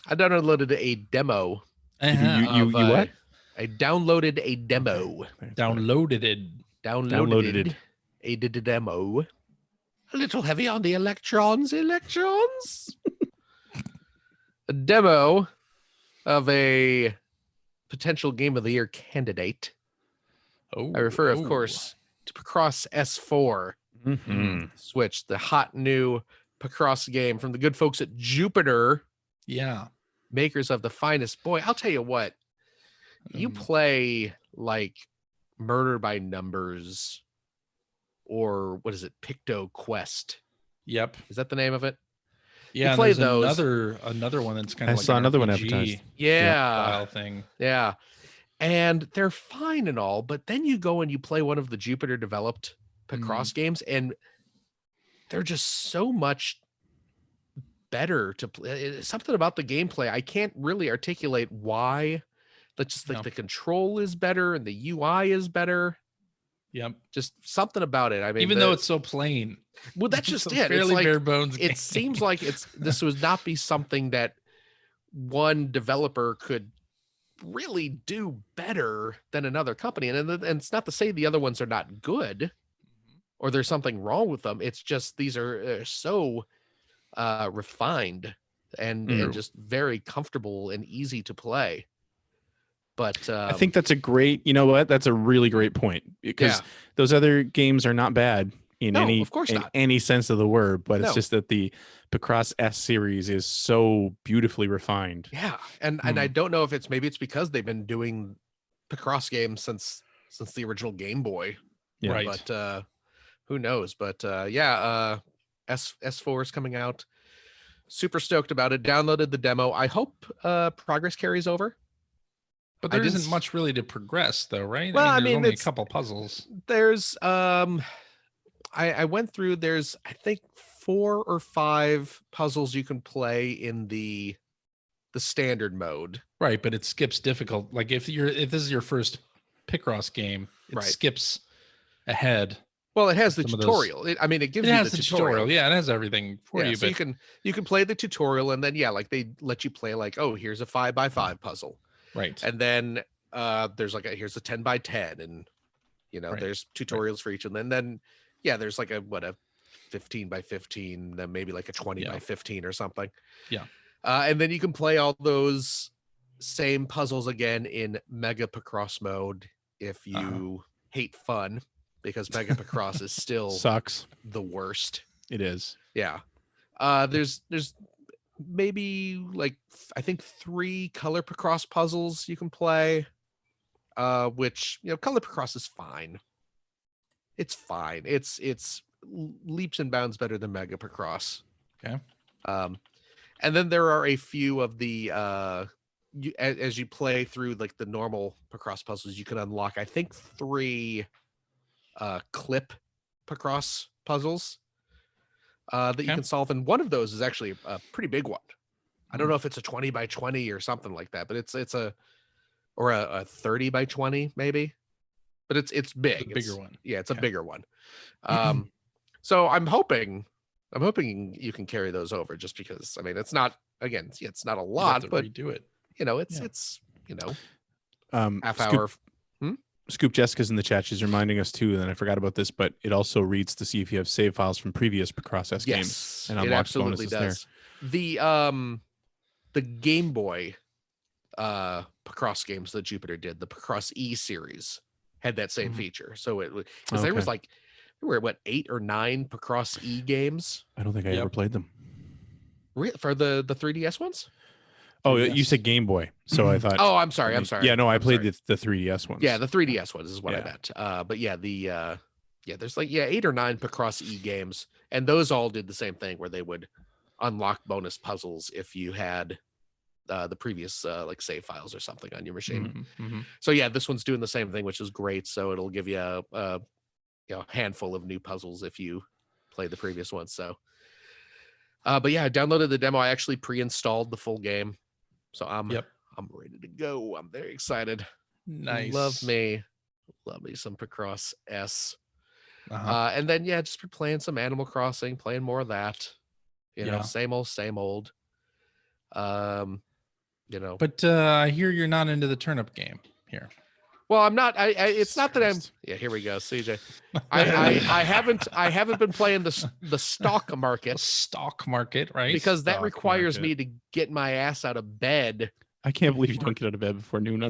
I downloaded a demo. Uh-huh. You what? I downloaded a demo. Okay. Downloaded it. Downloaded a demo. A little heavy on the electrons. A demo of a potential Game of the Year candidate. Oh, I refer, of course, to Picross S4 Mm-hmm. Switch, the hot new Picross game from the good folks at Jupiter, Yeah. makers of the finest. Boy, I'll tell you what, you play like Murder by Numbers, or what is it, Picto Quest? Yep. Is that the name of it? Yeah. play And there's those. another one that's kind I of like saw an another one RPG advertised. Yeah, style thing. yeah. And they're fine and all, but then you go and you play one of the Jupiter developed Picross games, and they're just so much better to play. Something about the gameplay, I can't really articulate why. That's just like No. the control is better and the UI is better. Yep. Just something about it. I mean, Even though it's so plain. well, that's It's just a it. It's fairly like bare bones. game. it seems like this would not be something that one developer could really do better than another company. And it's not to say the other ones are not good or there's something wrong with them. It's just these are so refined and just very comfortable and easy to play. But I think that's a great, you know what? That's a really great point, because those other games are not bad in No, any of course in not. any sense of the word, but No. it's just that the Picross S series is so beautifully refined. yeah, and I don't know if it's because they've been doing Picross games since the original Game Boy. Yeah. Right. But who knows? But S4 is coming out. Super stoked about it. Downloaded the demo. I hope progress carries over. But I there didn't isn't much really to progress, though, right? Well, I there's mean, only a it's- couple puzzles. There's I went through, there's I think 4 or 5 puzzles you can play in the standard mode. Right, but it skips difficult. Like if this is your first Picross game, it Right. skips ahead. Well, it has the Some of those- tutorial. It gives It you has the the tutorial. Yeah, it has everything for Yeah, you. so But you can play the tutorial, and then like they let you play like, oh, here's a 5x5 puzzle, right, and then there's like here's a 10x10, and Right. there's tutorials for each, and then there's like a 15x15, then maybe like a 20x15 or something. Yeah. And then you can play all those same puzzles again in Mega Picross mode if you hate fun, because Mega Picross is still Sucks. the worst. It is. Yeah. There's maybe like I think 3 color Picross puzzles you can play. Which color Picross is fine. It's fine. It's leaps and bounds better than Mega Picross. Okay. And then there are a few of the as you play through like the normal Picross puzzles, you can unlock I think 3 clip Picross puzzles that you Okay. can solve, and one of those is actually a pretty big one. I don't know if it's a 20x20 or something like that, but it's a 30x20 maybe, but it's big. a bigger one. Yeah, it's a Okay. bigger one. So I'm hoping you can carry those over, just because I mean it's not it's not a You'll have lot, to but redo it. it's half Scoop, hour. Scoop Jessica's in the chat. She's reminding us too, and I forgot about this, but it also reads to see if you have save files from previous Picross S games. Yes, and it unlocks absolutely bonuses does. The Game Boy Picross games that Jupiter did, the Picross E series, had that same Mhm. feature. So because there was Okay. there were 8 or 9 Picross E games I don't think I Yep. ever played them. for the 3DS ones. Oh, 3DS. you said Game Boy, so I thought. Oh, I'm sorry. Yeah, no, I I'm played sorry. the 3DS ones. Yeah, the 3DS ones is what I Yeah. meant. But yeah, there's 8 or 9 Picross E games, and those all did the same thing where they would unlock bonus puzzles if you had the previous like save files or something on your machine. So yeah, this one's doing the same thing, which is great. So it'll give you a handful of new puzzles if you play the previous one. So but yeah, I downloaded the demo. I actually pre-installed the full game, so I'm ready to go. I'm very excited. Nice. Love me some Picross S. And then just been playing some Animal Crossing, playing more of that. You know, same old. You know, but I hear you're not into the turnip game here. Well, I'm not. It's not that I'm. Yeah, here we go, CJ. I haven't been playing the stock market. Stock market, right? Because that Stock requires market. me to get my ass out of bed. I can't believe you don't get out of bed before noon. I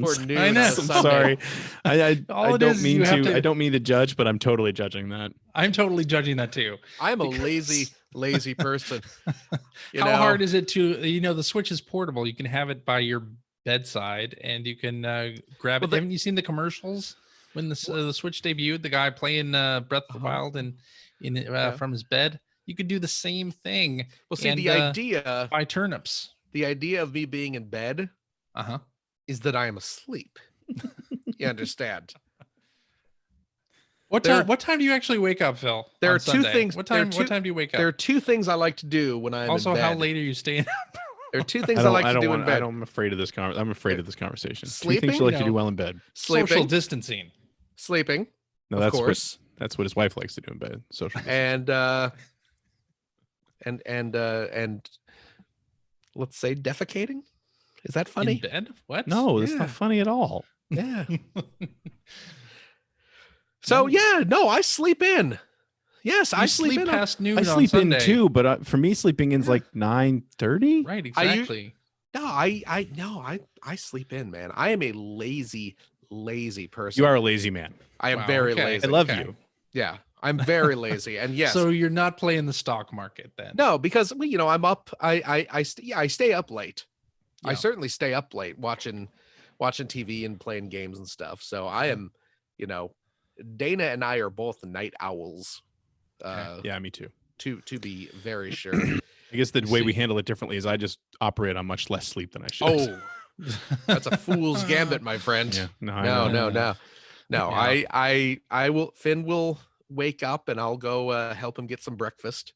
I'm know. sorry. I don't mean to. to. I don't mean to judge, but I'm totally judging that. I'm totally judging that too. I'm a lazy person. How hard is it to? The Switch is portable. You can have it by your bedside, and you can grab it. Haven't you seen the commercials when the Switch debuted? The guy playing Breath of the Wild and from his bed. You could do the same thing. Well, see, the idea buy turnips. The idea of me being in bed is that I am asleep. You understand? What time do you actually wake up, Phil? There on are Sunday? two things. What time do you wake up? There are two things I like to do when I'm also in bed. how late are you staying up? There are two things I like to do in bed. I'm afraid of this I'm afraid of this conversation. Sleeping? Two things you like to do well in bed. Sleeping. Social distancing. Sleeping. No, of that's course. That's what his wife likes to do in bed. Social distancing. And let's say defecating. Is that funny? In bed? What? No, that's not funny at all. Yeah. So I sleep in. Yes, I sleep in past noon. I sleep on in Sunday. too, but for me, sleeping in's like 9:30. Right, exactly. I sleep in, man. I am a lazy person. You are a lazy man. I am very okay. lazy. I love you. Yeah, I'm very lazy, and yes. So you're not playing the stock market then? No, because I'm up. I stay up late. I Yeah. certainly stay up late watching TV and playing games and stuff. So I am, Dana and I are both night owls. Yeah, me too. To be very sure. I guess the way we handle it differently is I just operate on much less sleep than I should. Oh, that's a fool's gambit, my friend. Yeah, No. Yeah. I will. Finn will wake up and I'll go help him get some breakfast,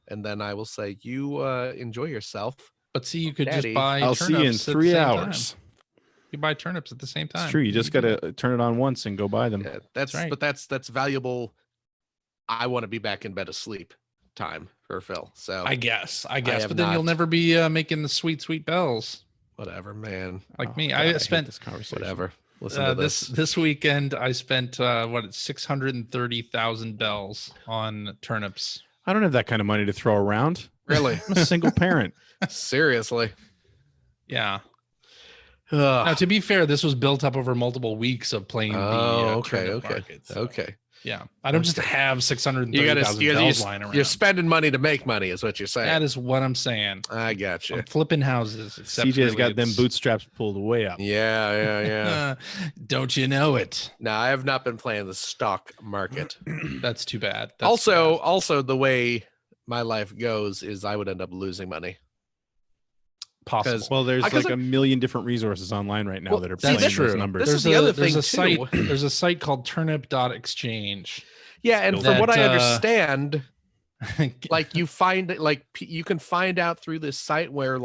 and then I will say, "You enjoy yourself." But see, you could Daddy, just buy. I'll see you in turnips at the 3 same hours. time. You buy turnips at the same time. It's true. You just got to turn it on once and go buy them. Yeah, That's right. But that's valuable. I want to be back in bed asleep time for Phil. So I guess. have But then you'll not. never be making the sweet bells whatever, man. like me. God, I hate spent this conversation. Whatever. Listen to this weekend. I spent 630,000 bells on turnips. I don't have that kind of money to throw around. Really? I'm a single parent. Seriously. Yeah. Now, Ugh. to be fair, this was built up over multiple weeks of playing the turnip market. So, Okay. yeah, I don't just have You 630,000 bells lying around. you're spending money to make money, is what you're saying. That is what I'm saying. I got you. I'm flipping houses. Except CJ's got them bootstraps pulled way up. Yeah. Don't you know it? No, I have not been playing the stock market. That's too bad. That's Also, the way my life goes is I would end up losing money. possible. Well, there's Because like a million different resources online right now Well, that are see, playing that's those true. numbers. This is the other thing, There's a site called turnip.exchange. Yeah, and from That, what I understand, like you can find out through this site where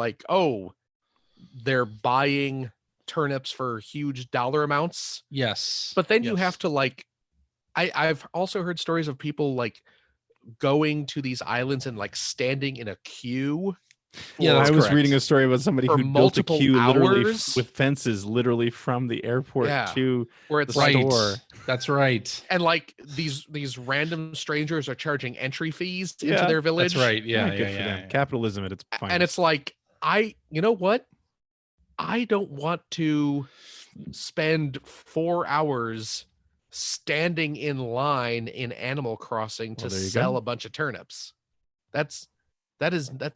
they're buying turnips for huge dollar amounts, yes. but then you yes. have to I've also heard stories of people going to these islands and standing in a queue. Yeah, that's I was correct. reading a story about somebody For who built a multiple queue literally hours? with fences literally from the airport Yeah. to Where it's the Right. store. That's right. and these random strangers are charging entry fees into Yeah, their village. That's right. Yeah, good yeah, for yeah, them. yeah. Capitalism at its finest. And it's you know what? I don't want to spend 4 hours standing in line in Animal Crossing to Well, there you sell go. a bunch of turnips. That's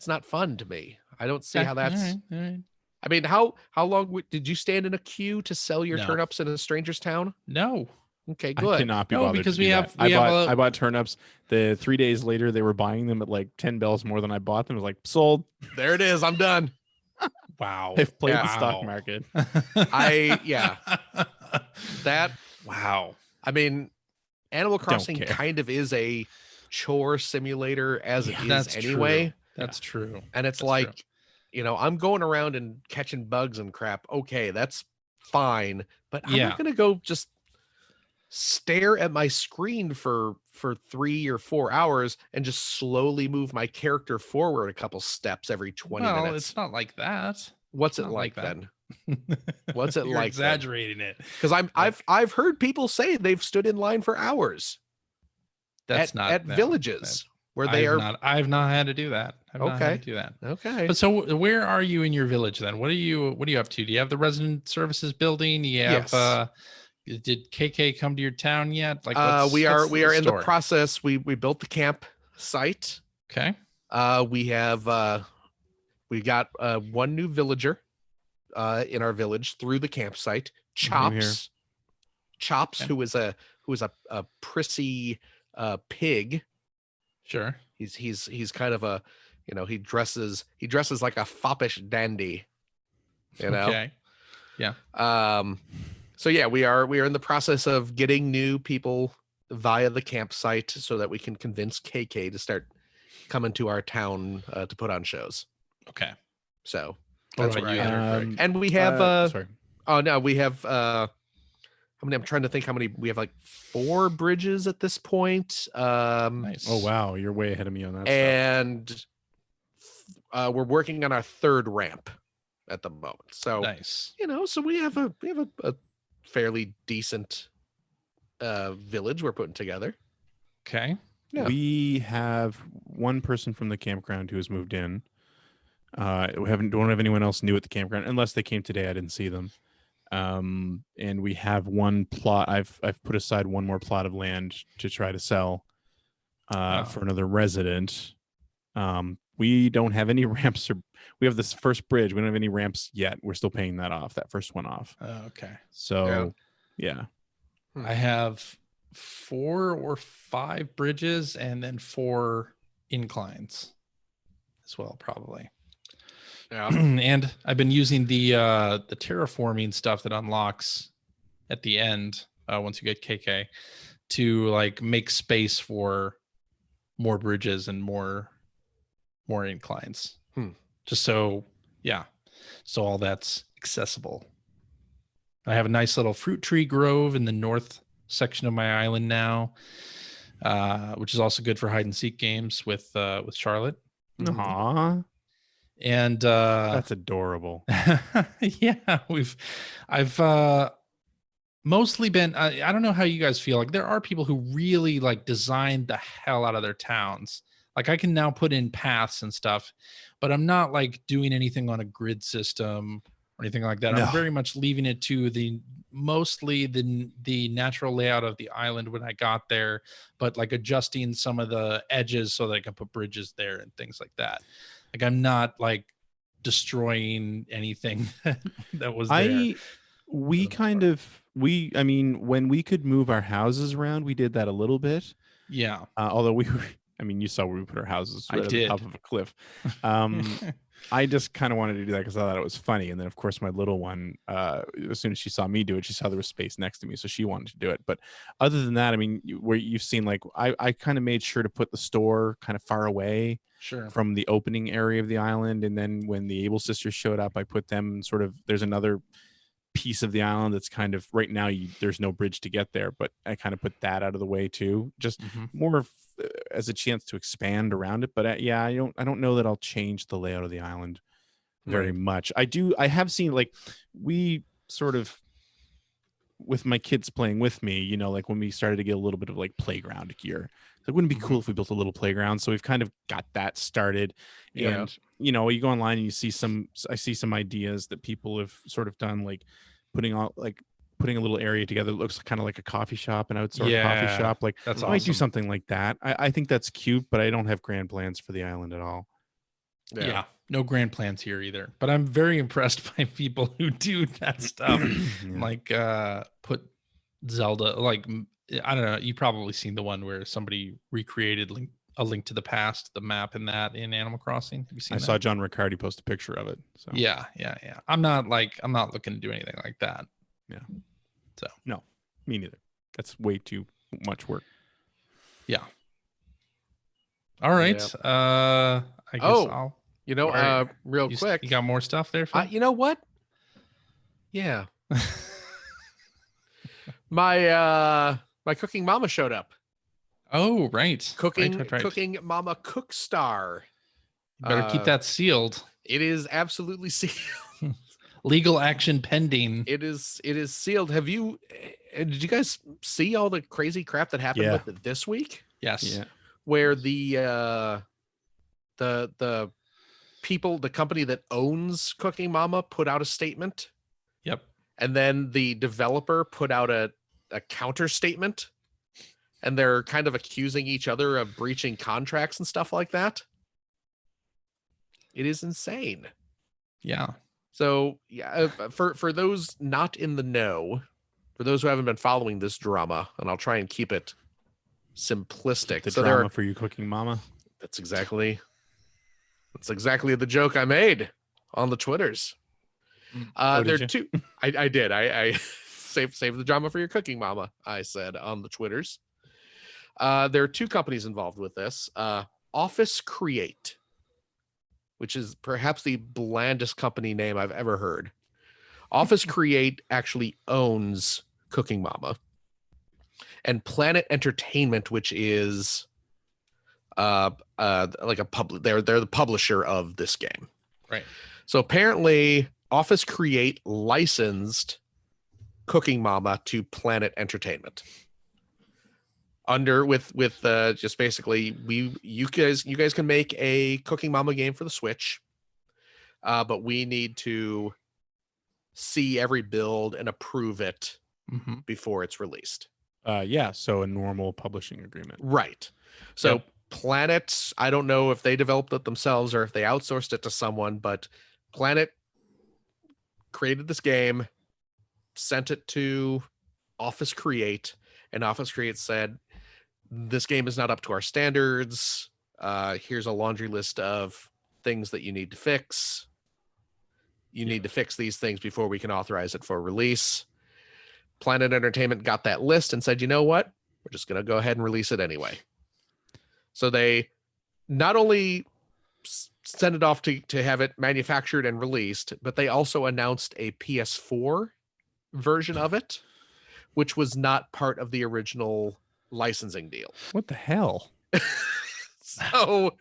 not fun to me. I don't see how that's. All right. I mean, how long did you stand in a queue to sell your No. turnips in a stranger's town? No, Okay, I good. cannot be No, bothered because to we do have- that. we have I bought turnips. The 3 days later, they were buying them at like 10 bells more than I bought them. I was like, sold. There it is. I'm done. Wow. I've played Yeah. the stock Wow. market. That Wow. I mean, Animal Crossing care. kind of is a chore simulator as it is That's anyway. true. That's true. And it's That's like, true. I'm going around and catching bugs and crap. Okay, that's fine. But I'm Yeah. not gonna go just stare at my screen for 3 or 4 hours and just slowly move my character forward a couple steps every 20 Well, minutes. it's not like that. What's it not like like that. then? What's it You're like then? exaggerating it. Because I've heard people say they've stood in line for hours That's not at no, villages where they are. I've not had to do that. I've not had Okay. to do that. Okay. But so where are you in your village then? What are you up to? Do you have the resident services building? You have Yes. Did KK come to your town yet? Like We are what's in the story? process. We built the camp site. Okay. We have we got one new villager in our village through the campsite. Same here. Chops, Okay. who is a prissy pig. Sure. He's kind of a, he dresses like a foppish dandy. Okay. So yeah, we are in the process of getting new people via the campsite so that we can convince KK to start coming to our town to put on shows. Okay. So What that's about where you, I am. Greg? And we have sorry. oh no, we have how many? I'm trying to think how many. We have like 4 bridges at this point. Nice. Oh wow, you're way ahead of me on that. And we're working on our 3rd ramp at the moment. So Nice. so we have a fairly decent village we're putting together. Okay. Yeah. We have one person from the campground who has moved in. We don't have anyone else new at the campground unless they came today. I didn't see them. And we have one plot. I've put aside one more plot of land to try to sell for another resident. We don't have any ramps, or we have this first bridge. We don't have any ramps yet. We're still paying that off, that first one off. Okay. So yeah. I have 4 or 5 bridges and then 4 inclines as well, probably. Yeah. And I've been using the terraforming stuff that unlocks at the end once you get KK to like make space for more bridges and more inclines. Just so all that's accessible. I have a nice little fruit tree grove in the north section of my island now, which is also good for hide and seek games with Charlotte. Aw, And that's adorable. yeah, I've mostly been I don't know how you guys feel. Like there are people who really like design the hell out of their towns. Like I can now put in paths and stuff, but I'm not like doing anything on a grid system or anything like that. No. I'm very much leaving it to mostly the natural layout of the island when I got there, but like adjusting some of the edges so that I can put bridges there and things like that. Like I'm not like destroying anything that was there. I mean, when we could move our houses around, we did that a little bit. Yeah. Although you saw where we put our houses I right at the did. top of a cliff. I just kind of wanted to do that because I thought it was funny. And then, of course, my little one, as soon as she saw me do it, she saw there was space next to me. So she wanted to do it. But other than that, I mean, where you've seen, like, I kind of made sure to put the store kind of far away Sure. from the opening area of the island. And then when the Able Sisters showed up, I put them sort of, there's another piece of the island that's kind of right now there's no bridge to get there, but I kind of put that out of the way too, just more as a chance to expand around it. But I don't know that I'll change the layout of the island very much. I have seen, like, we sort of, with my kids playing with me, like when we started to get a little bit of like playground gear, it wouldn't be cool if we built a little playground. So we've kind of got that started. Yeah. And you go online and you see I see some ideas that people have sort of done, like putting a little area together that looks kind of like a coffee shop, an outdoor coffee shop. Like That's I might do awesome. something like that. I think that's cute, but I don't have grand plans for the island at all. Yeah. No grand plans here either. But I'm very impressed by people who do that stuff. Yeah. Like put Zelda, like I don't know, you've probably seen the one where somebody recreated a Link to the Past, the map in that in Animal Crossing. Have you seen I that? saw John Riccardi post a picture of it. So Yeah. I'm not looking to do anything like that. no, me neither. That's way too much work. Yeah. All right. I guess Oh, I'll. real You quick, you got more stuff there, Phil? you know what? Yeah, my cooking mama showed up. Oh, right. Cooking Right. Cooking Mama Cookstar. Better keep that sealed. It is absolutely sealed. Legal action pending. It is sealed. Have you? Did you guys see all the crazy crap that happened Yeah. with it this week? Yes. Yeah. Where the people, the company that owns Cooking Mama, put out a statement, Yep. and then the developer put out a counter statement, and they're kind of accusing each other of breaching contracts and stuff like that. It is insane. Yeah. So yeah, for those not in the know, for those who haven't been following this drama, and I'll try and keep it simplistic. The so drama for you, Cooking Mama. that's exactly the joke I made on the Twitters. Oh, There did are two. I did. I save the drama for your Cooking Mama, I said on the Twitters. There are two companies involved with this. Office Create, which is perhaps the blandest company name I've ever heard. Office Create actually owns Cooking Mama. And Planet Entertainment, which is like a they're the publisher of this game. Right. So apparently Office Create licensed Cooking Mama to Planet Entertainment. With just basically you guys can make a Cooking Mama game for the Switch, but we need to see every build and approve it before it's released. Yeah, so a normal publishing agreement. Right. So Yep. Planet, I don't know if they developed it themselves or if they outsourced it to someone, but Planet created this game, sent it to Office Create, and Office Create said, this game is not up to our standards. Here's a laundry list of things that you need to fix. You need to fix these things before we can authorize it for release. Planet Entertainment got that list and said, you know what? We're just going to go ahead and release it anyway. So they not only sent it off to have it manufactured and released, but they also announced a PS4 version of it, which was not part of the original licensing deal. What the hell? So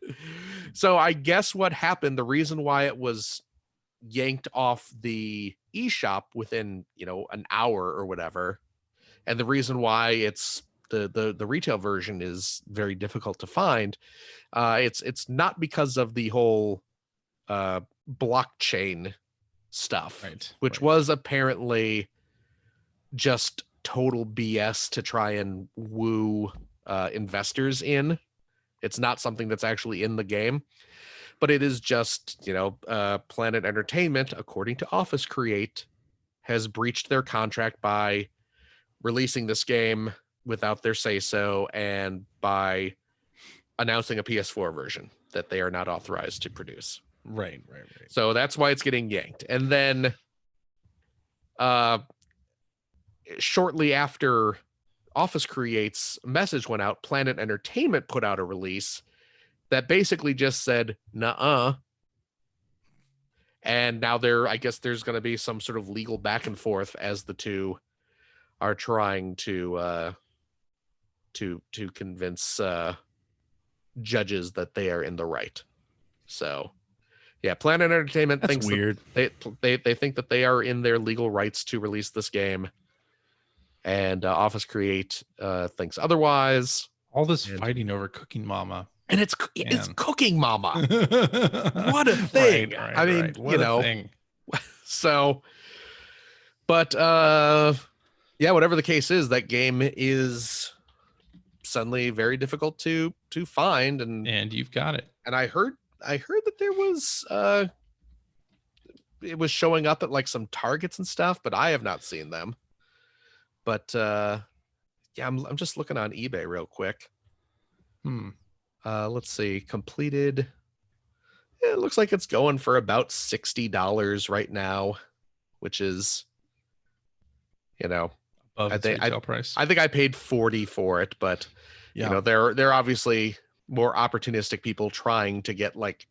I guess what happened, the reason why it was yanked off the eShop within, an hour or whatever, and the reason why it's the retail version is very difficult to find, it's not because of the whole blockchain stuff, Right. which was apparently just total BS to try and woo investors in. It's not something that's actually in the game, but it is just, Planet Entertainment, according to Office Create, has breached their contract by releasing this game without their say-so and by announcing a PS4 version that they are not authorized to produce. Right. So that's why it's getting yanked. And then shortly after Office Create's message went out, Planet Entertainment put out a release that basically just said, nuh-uh. And now I guess there's going to be some sort of legal back and forth as the two are trying to convince judges that they are in the right. So, yeah, Planet Entertainment That's thinks weird. They think that they are in their legal rights to release this game, and Office Create thinks otherwise. All this fighting over Cooking Mama. And it's Cooking Mama. What a thing. Right, I mean, what a thing. So, but yeah, whatever the case is, that game is suddenly very difficult to find, and you've got it. And I heard that there was it was showing up at like some Targets and stuff, but I have not seen them. But yeah, I'm just looking on eBay real quick. Let's see, completed. Yeah, it looks like it's going for about $60 right now, which is, Above I its think retail price. I think I paid 40 for it, but Yeah. they're obviously more opportunistic people trying to get like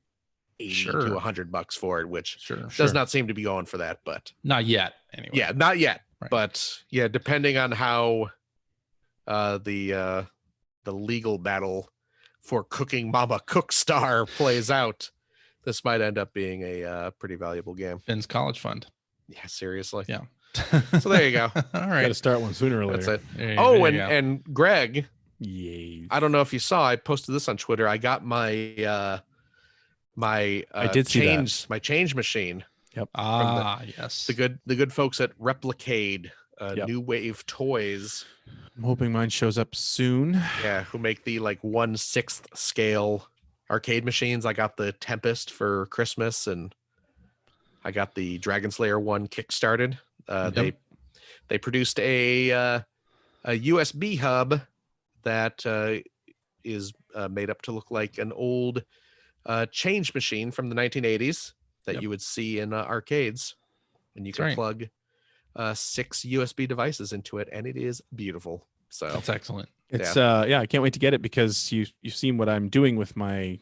80 to Sure. $100 for it, which Sure. does not seem to be going for that. But Not yet. Anyway. yeah, not yet. Right. But yeah, depending on how the legal battle for Cooking Mama Cookstar plays out, this might end up being a pretty valuable game. Finn's college fund. Yeah, seriously. Yeah. So there you go. All Got right. to start one sooner or That's later. it. Oh, and Greg, Yay. I don't know if you saw, I posted this on Twitter. I got my I did see that. my change machine. Yes. The good folks at Replicade, Yep. New Wave Toys. I'm hoping mine shows up soon. Yeah, who make the like 1/6 scale arcade machines. I got the Tempest for Christmas, and I got the Dragon Slayer one kickstarted. They produced a USB hub that is made up to look like an old change machine from the 1980s that you would see in arcades, and you can plug 6 USB devices into it, and it is beautiful. So that's excellent. It's I can't wait to get it, because you've seen what I'm doing with my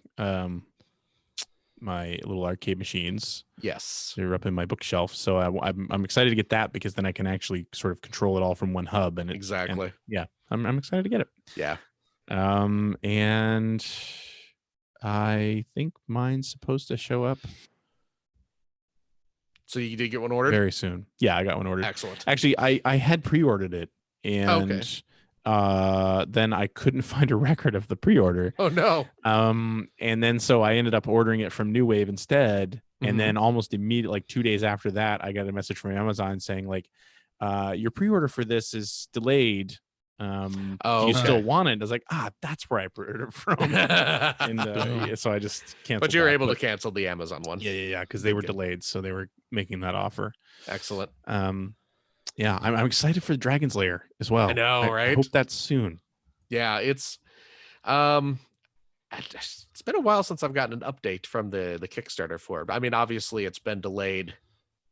my little arcade machines. Yes, They're up in my bookshelf, so I'm excited to get that, because then I can actually sort of control it all from one hub. And exactly. I'm excited to get it. Yeah. And I think mine's supposed to show up So you did get one ordered? very soon. Yeah, I got one ordered. Excellent. Actually, I had pre-ordered it, and then I couldn't find a record of the pre-order. Oh no. And then so I ended up ordering it from New Wave instead. Mhm. And then almost immediately, like 2 days after that, I got a message from Amazon saying like, your pre-order for this is delayed. Do you still want it? I was like, that's where I pre-ordered it from. And so I just canceled. But you were that. able to cancel the Amazon one. Yeah, because they were delayed, so they were making that offer. Excellent. Yeah, I'm excited for Dragon's Lair as well. I know, right? I hope that's soon. Yeah, it's been a while since I've gotten an update from the Kickstarter for it. I mean, obviously it's been delayed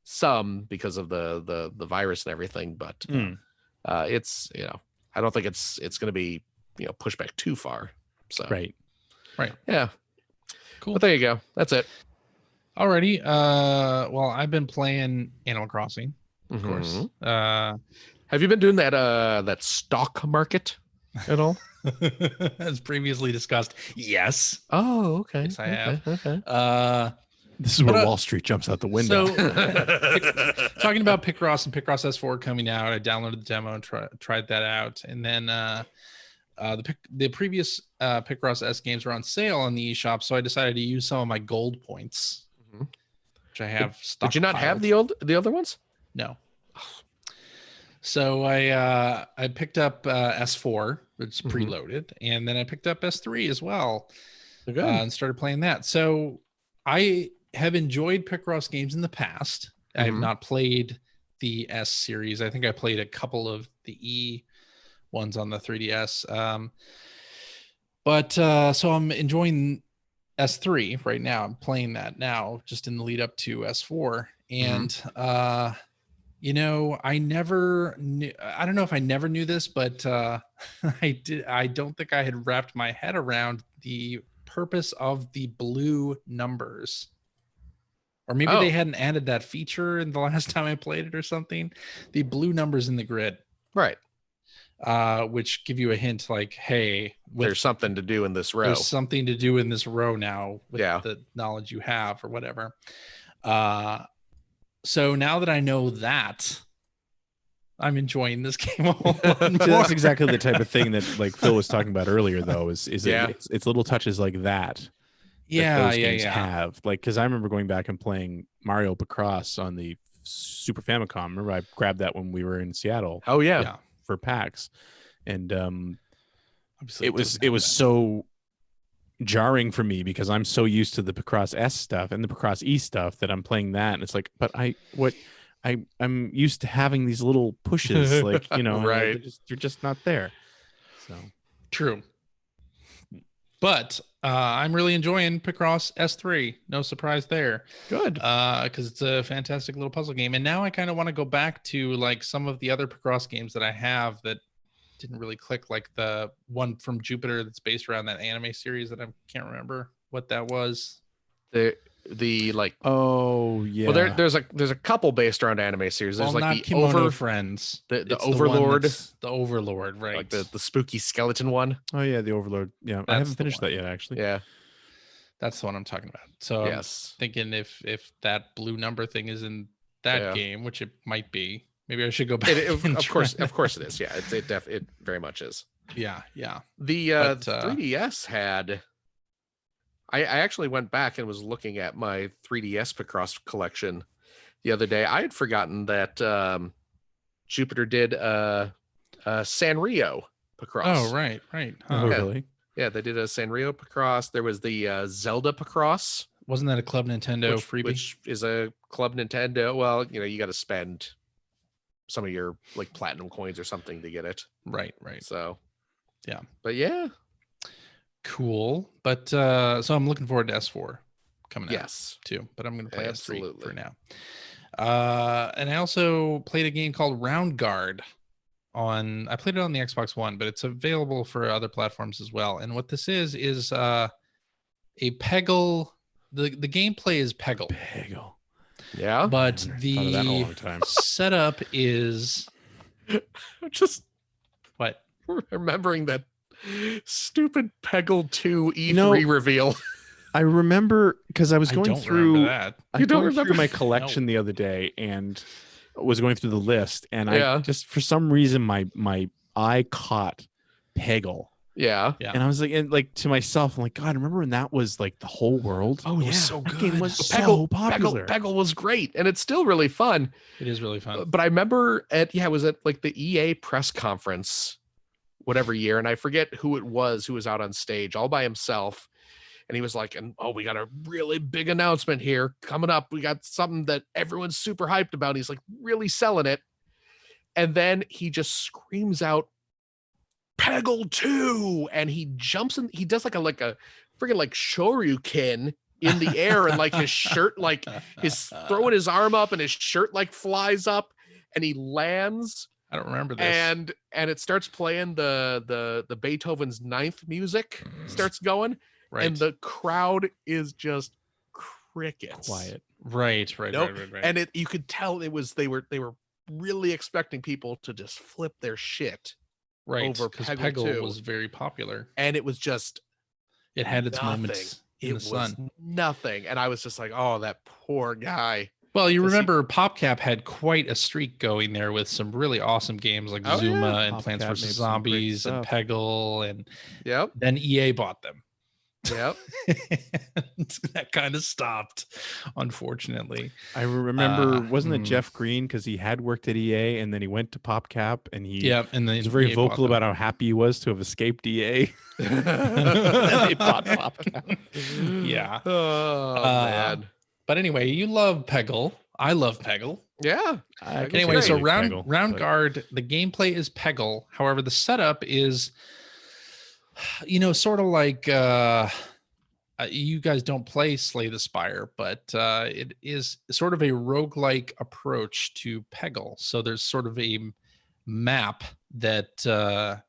some because of the virus and everything, but it's, I don't think it's going to be, pushed back too far. So Right. Yeah. Cool. But there you go. That's it. Alrighty. Well, I've been playing Animal Crossing, of course. Have you been doing that stock market at all? As previously discussed. Yes. Oh, okay. Yes, I have. Okay. This is where Wall Street jumps out the window. So, talking about Picross and Picross S4 coming out, I downloaded the demo and tried that out, and then the previous Picross S games were on sale on the eShop, so I decided to use some of my gold points, which I have. Did you not have the other ones? No. So I picked up S4, which is preloaded, and then I picked up S3 as well, and started playing that. So I have enjoyed Picross games in the past. I have not played the S series. I think I played a couple of the E ones on the 3DS. But so I'm enjoying S3 right now. I'm playing that now, just in the lead up to S4. And I never knew, I don't know if I never knew this, but I don't think I had wrapped my head around the purpose of the blue numbers. Or maybe they hadn't added that feature in the last time I played it or something. The blue numbers in the grid. Right. Which give you a hint like, hey, there's something to do in this row. There's something to do in this row now with the knowledge you have or whatever. So now that I know that, I'm enjoying this game a whole lot more. That's exactly the type of thing that like Phil was talking about earlier, though, it's little touches like that. Those games have, like, because I remember going back and playing Mario Picross on the Super Famicom. Remember, I grabbed that when we were in Seattle. Oh yeah, for PAX, and it was so jarring for me because I'm so used to the Picross S stuff and the Picross E stuff that I'm playing that, and it's like, but I'm used to having these little pushes, like, you know, Right. they're just not there. So True. But I'm really enjoying Picross S3. No surprise there. good. Because it's a fantastic little puzzle game. And now I kind of want to go back to like some of the other Picross games that I have that didn't really click, like the one from Jupiter that's based around that anime series that I can't remember what that was. The like Oh yeah. well there's a couple based around anime series. There's Well, like not the Kimono Friends. the It's the one Overlord, that's the Overlord, right? like the spooky skeleton one. Oh yeah, the Overlord. Yeah, I That's haven't the finished one. that yet, actually. Yeah. That's the one I'm talking about. So Yes. I'm thinking if that blue number thing is in that Yeah. game, which it might be, maybe I should go back. Of and course try. it is. Yeah, it very much is. Yeah. The But, 3DS had. I actually went back and was looking at my 3DS Picross collection the other day. I had forgotten that Jupiter did Sanrio Picross. Oh, right. Oh Yeah. really? Yeah, they did a Sanrio Picross. There was the Zelda Picross, Wasn't that a Club Nintendo freebie? which is a Club Nintendo. Well, you know, you got to spend some of your like platinum coins or something to get it. Right. So, Yeah. But yeah, Cool. But so I'm looking forward to S4 coming out yes. too. But I'm going to play S3 Absolutely. for now. And I also played a game called Round Guard I played it on the Xbox One, but it's available for other platforms as well. And what this is a Peggle. The gameplay is Peggle, Peggle. Yeah. but I haven't thought of that in a the long time. setup is Just what? remembering that stupid Peggle 2 E3 know, reveal. I remember because I was I going don't through remember that. I You don't going through remember? my collection the other day and was going through the list, and Yeah. I just for some reason my eye caught Peggle. Yeah. Yeah. And I was like, and like to myself, I'm like, God, remember when that was like the whole world? Oh, It yeah. was so That good. game was Peggle, so popular. Peggle was great, and it's still really fun. It is really fun. But I remember it was at like the EA press conference, whatever year, and I forget who it was who was out on stage all by himself. And he was like, we got a really big announcement here coming up. We got something that everyone's super hyped about. He's like really selling it. And then he just screams out, Peggle 2. And he jumps in. He does like a freaking like shoryuken in the air, and like his shirt, like his throwing his arm up and his shirt like flies up, and he lands. I don't remember this. And it starts playing the Beethoven's Ninth music starts going, right. and the crowd is just crickets. Quiet. right. Nope. And you could tell they were really expecting people to just flip their shit, right. over Because Peggle Peggle 2. was very popular. and it was just It had its nothing. moments in It the was sun. nothing, and I was just like, oh, that poor guy. Well, you Does he- remember PopCap had quite a streak going there with some really awesome games like Oh, Zuma yeah. and Plants PopCap vs. made some great Zombies and stuff. Peggle, and Yep. then EA bought them. Yep. And that kind of stopped, unfortunately. I remember, wasn't it hmm. Jeff Green? Because he had worked at EA and then he went to PopCap and he Yeah, and then was very EA bought vocal them. about how happy he was to have escaped EA. They bought PopCap. Yeah. Oh man. But anyway, you love Peggle. I love Peggle. Yeah. I guess Anyway, I so like round Peggle, but- guard, the gameplay is Peggle. However, the setup is, sort of like you guys don't play Slay the Spire, but it is sort of a roguelike approach to Peggle. So there's sort of a map that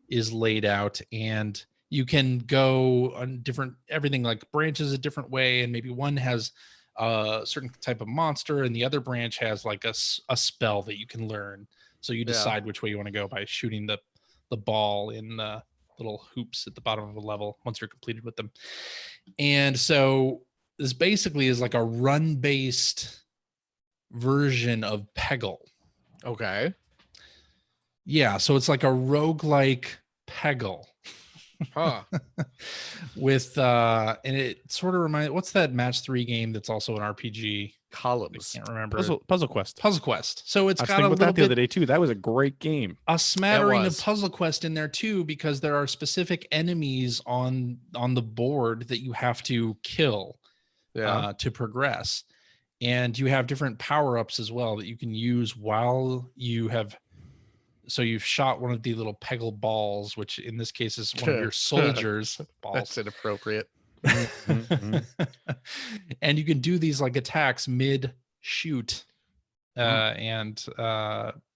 is laid out, and you can go on everything like branches a different way, and maybe one has a certain type of monster and the other branch has like a spell that you can learn. So you decide which way you want to go by shooting the ball in the little hoops at the bottom of the level once you're completed with them. And so this basically is like a run-based version of Peggle. Okay. Yeah, so it's like a roguelike Peggle. Huh. With and it sort of reminds, what's that match 3 game that's also an RPG? I Columns. can't remember. Puzzle Quest. Puzzle Quest. So it's I was got thinking a about little that the other bit day too. That was a great game. a smattering of was. Puzzle Quest in there too, because there are specific enemies on the board that you have to kill Yeah. to progress. and you have different power-ups as well that you can use while you have. So you've shot one of the little Peggle balls, which in this case is one of your soldiers' balls. That's inappropriate. And you can do these like attacks mid shoot, and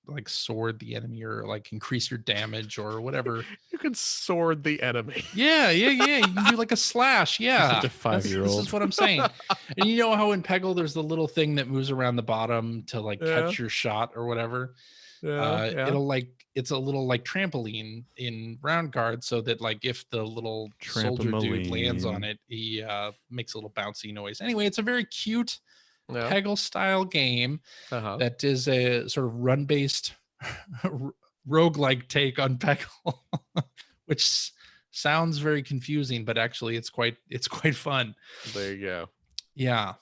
like sword the enemy or like increase your damage or whatever. You can sword the enemy. Yeah. You can do like a slash. Yeah. Such a 5-year-old. This is what I'm saying. And you know how in Peggle there's the little thing that moves around the bottom to like catch your shot or whatever. It'll like, it's a little like trampoline in Round Guard, so that like if the little soldier dude lands on it, he makes a little bouncy noise. Anyway, it's a very cute Peggle style game that is a sort of run based roguelike take on Peggle, which sounds very confusing, but actually it's quite fun. There you go. Yeah.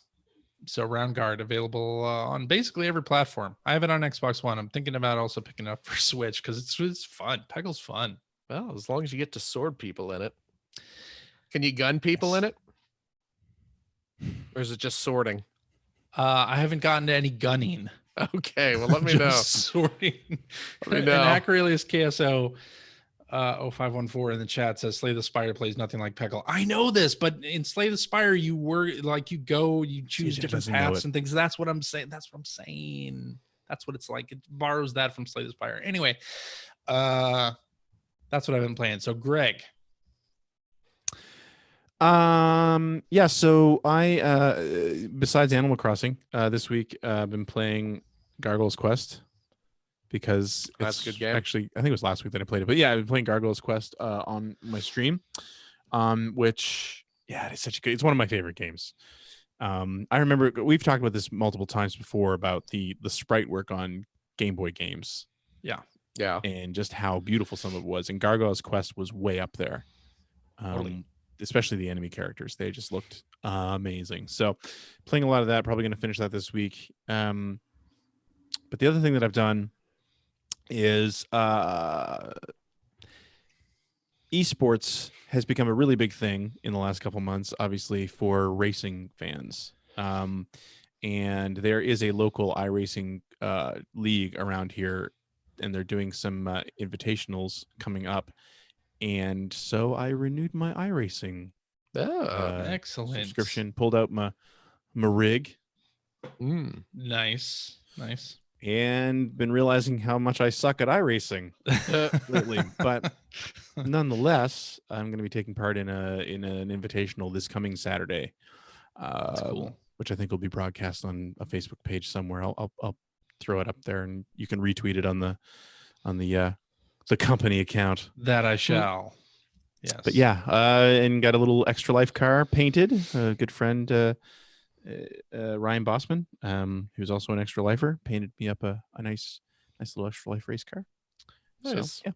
So Round Guard available on basically every platform. I have it on Xbox One. I'm thinking about also picking it up for Switch because it's fun. Peggle's fun. Well, as long as you get to sword people in it. Can you gun people in it? Or is it just sorting? I haven't gotten to any gunning. Okay, well, let me know. Sorting. Let me know. And Acrelius KSO 0514 in the chat says Slay the Spire plays nothing like Peggle. I know this, but in Slay the Spire, you choose different paths and things. That's what I'm saying. That's what it's like. It borrows that from Slay the Spire. Anyway, that's what I've been playing. So Greg. Yeah, so I besides Animal Crossing, this week I've been playing Gargoyle's Quest. Because that's a good game. Actually, I think it was last week that I played it. But yeah, I've been playing Gargoyle's Quest on my stream, which, yeah, it's one of my favorite games. I remember we've talked about this multiple times before about the sprite work on Game Boy games. Yeah. And just how beautiful some of it was. And Gargoyle's Quest was way up there. Totally. Especially the enemy characters. They just looked amazing. So playing a lot of that, probably going to finish that this week. But the other thing that I've done is esports has become a really big thing in the last couple months, obviously, for racing fans. And there is a local iRacing league around here, and they're doing some invitationals coming up. And so I renewed my iRacing excellent subscription, pulled out my rig. Nice. And been realizing how much I suck at iRacing lately. But nonetheless, I'm going to be taking part in an invitational this coming Saturday, cool. Which I think will be broadcast on a Facebook page somewhere. I'll throw it up there, and you can retweet it on the company account. That I shall. Yes. But yeah, and got a little Extra Life car painted. A good friend, Ryan Bossman, who's also an Extra Lifer, painted me up a nice little Extra Life race car. Nice. So, yeah,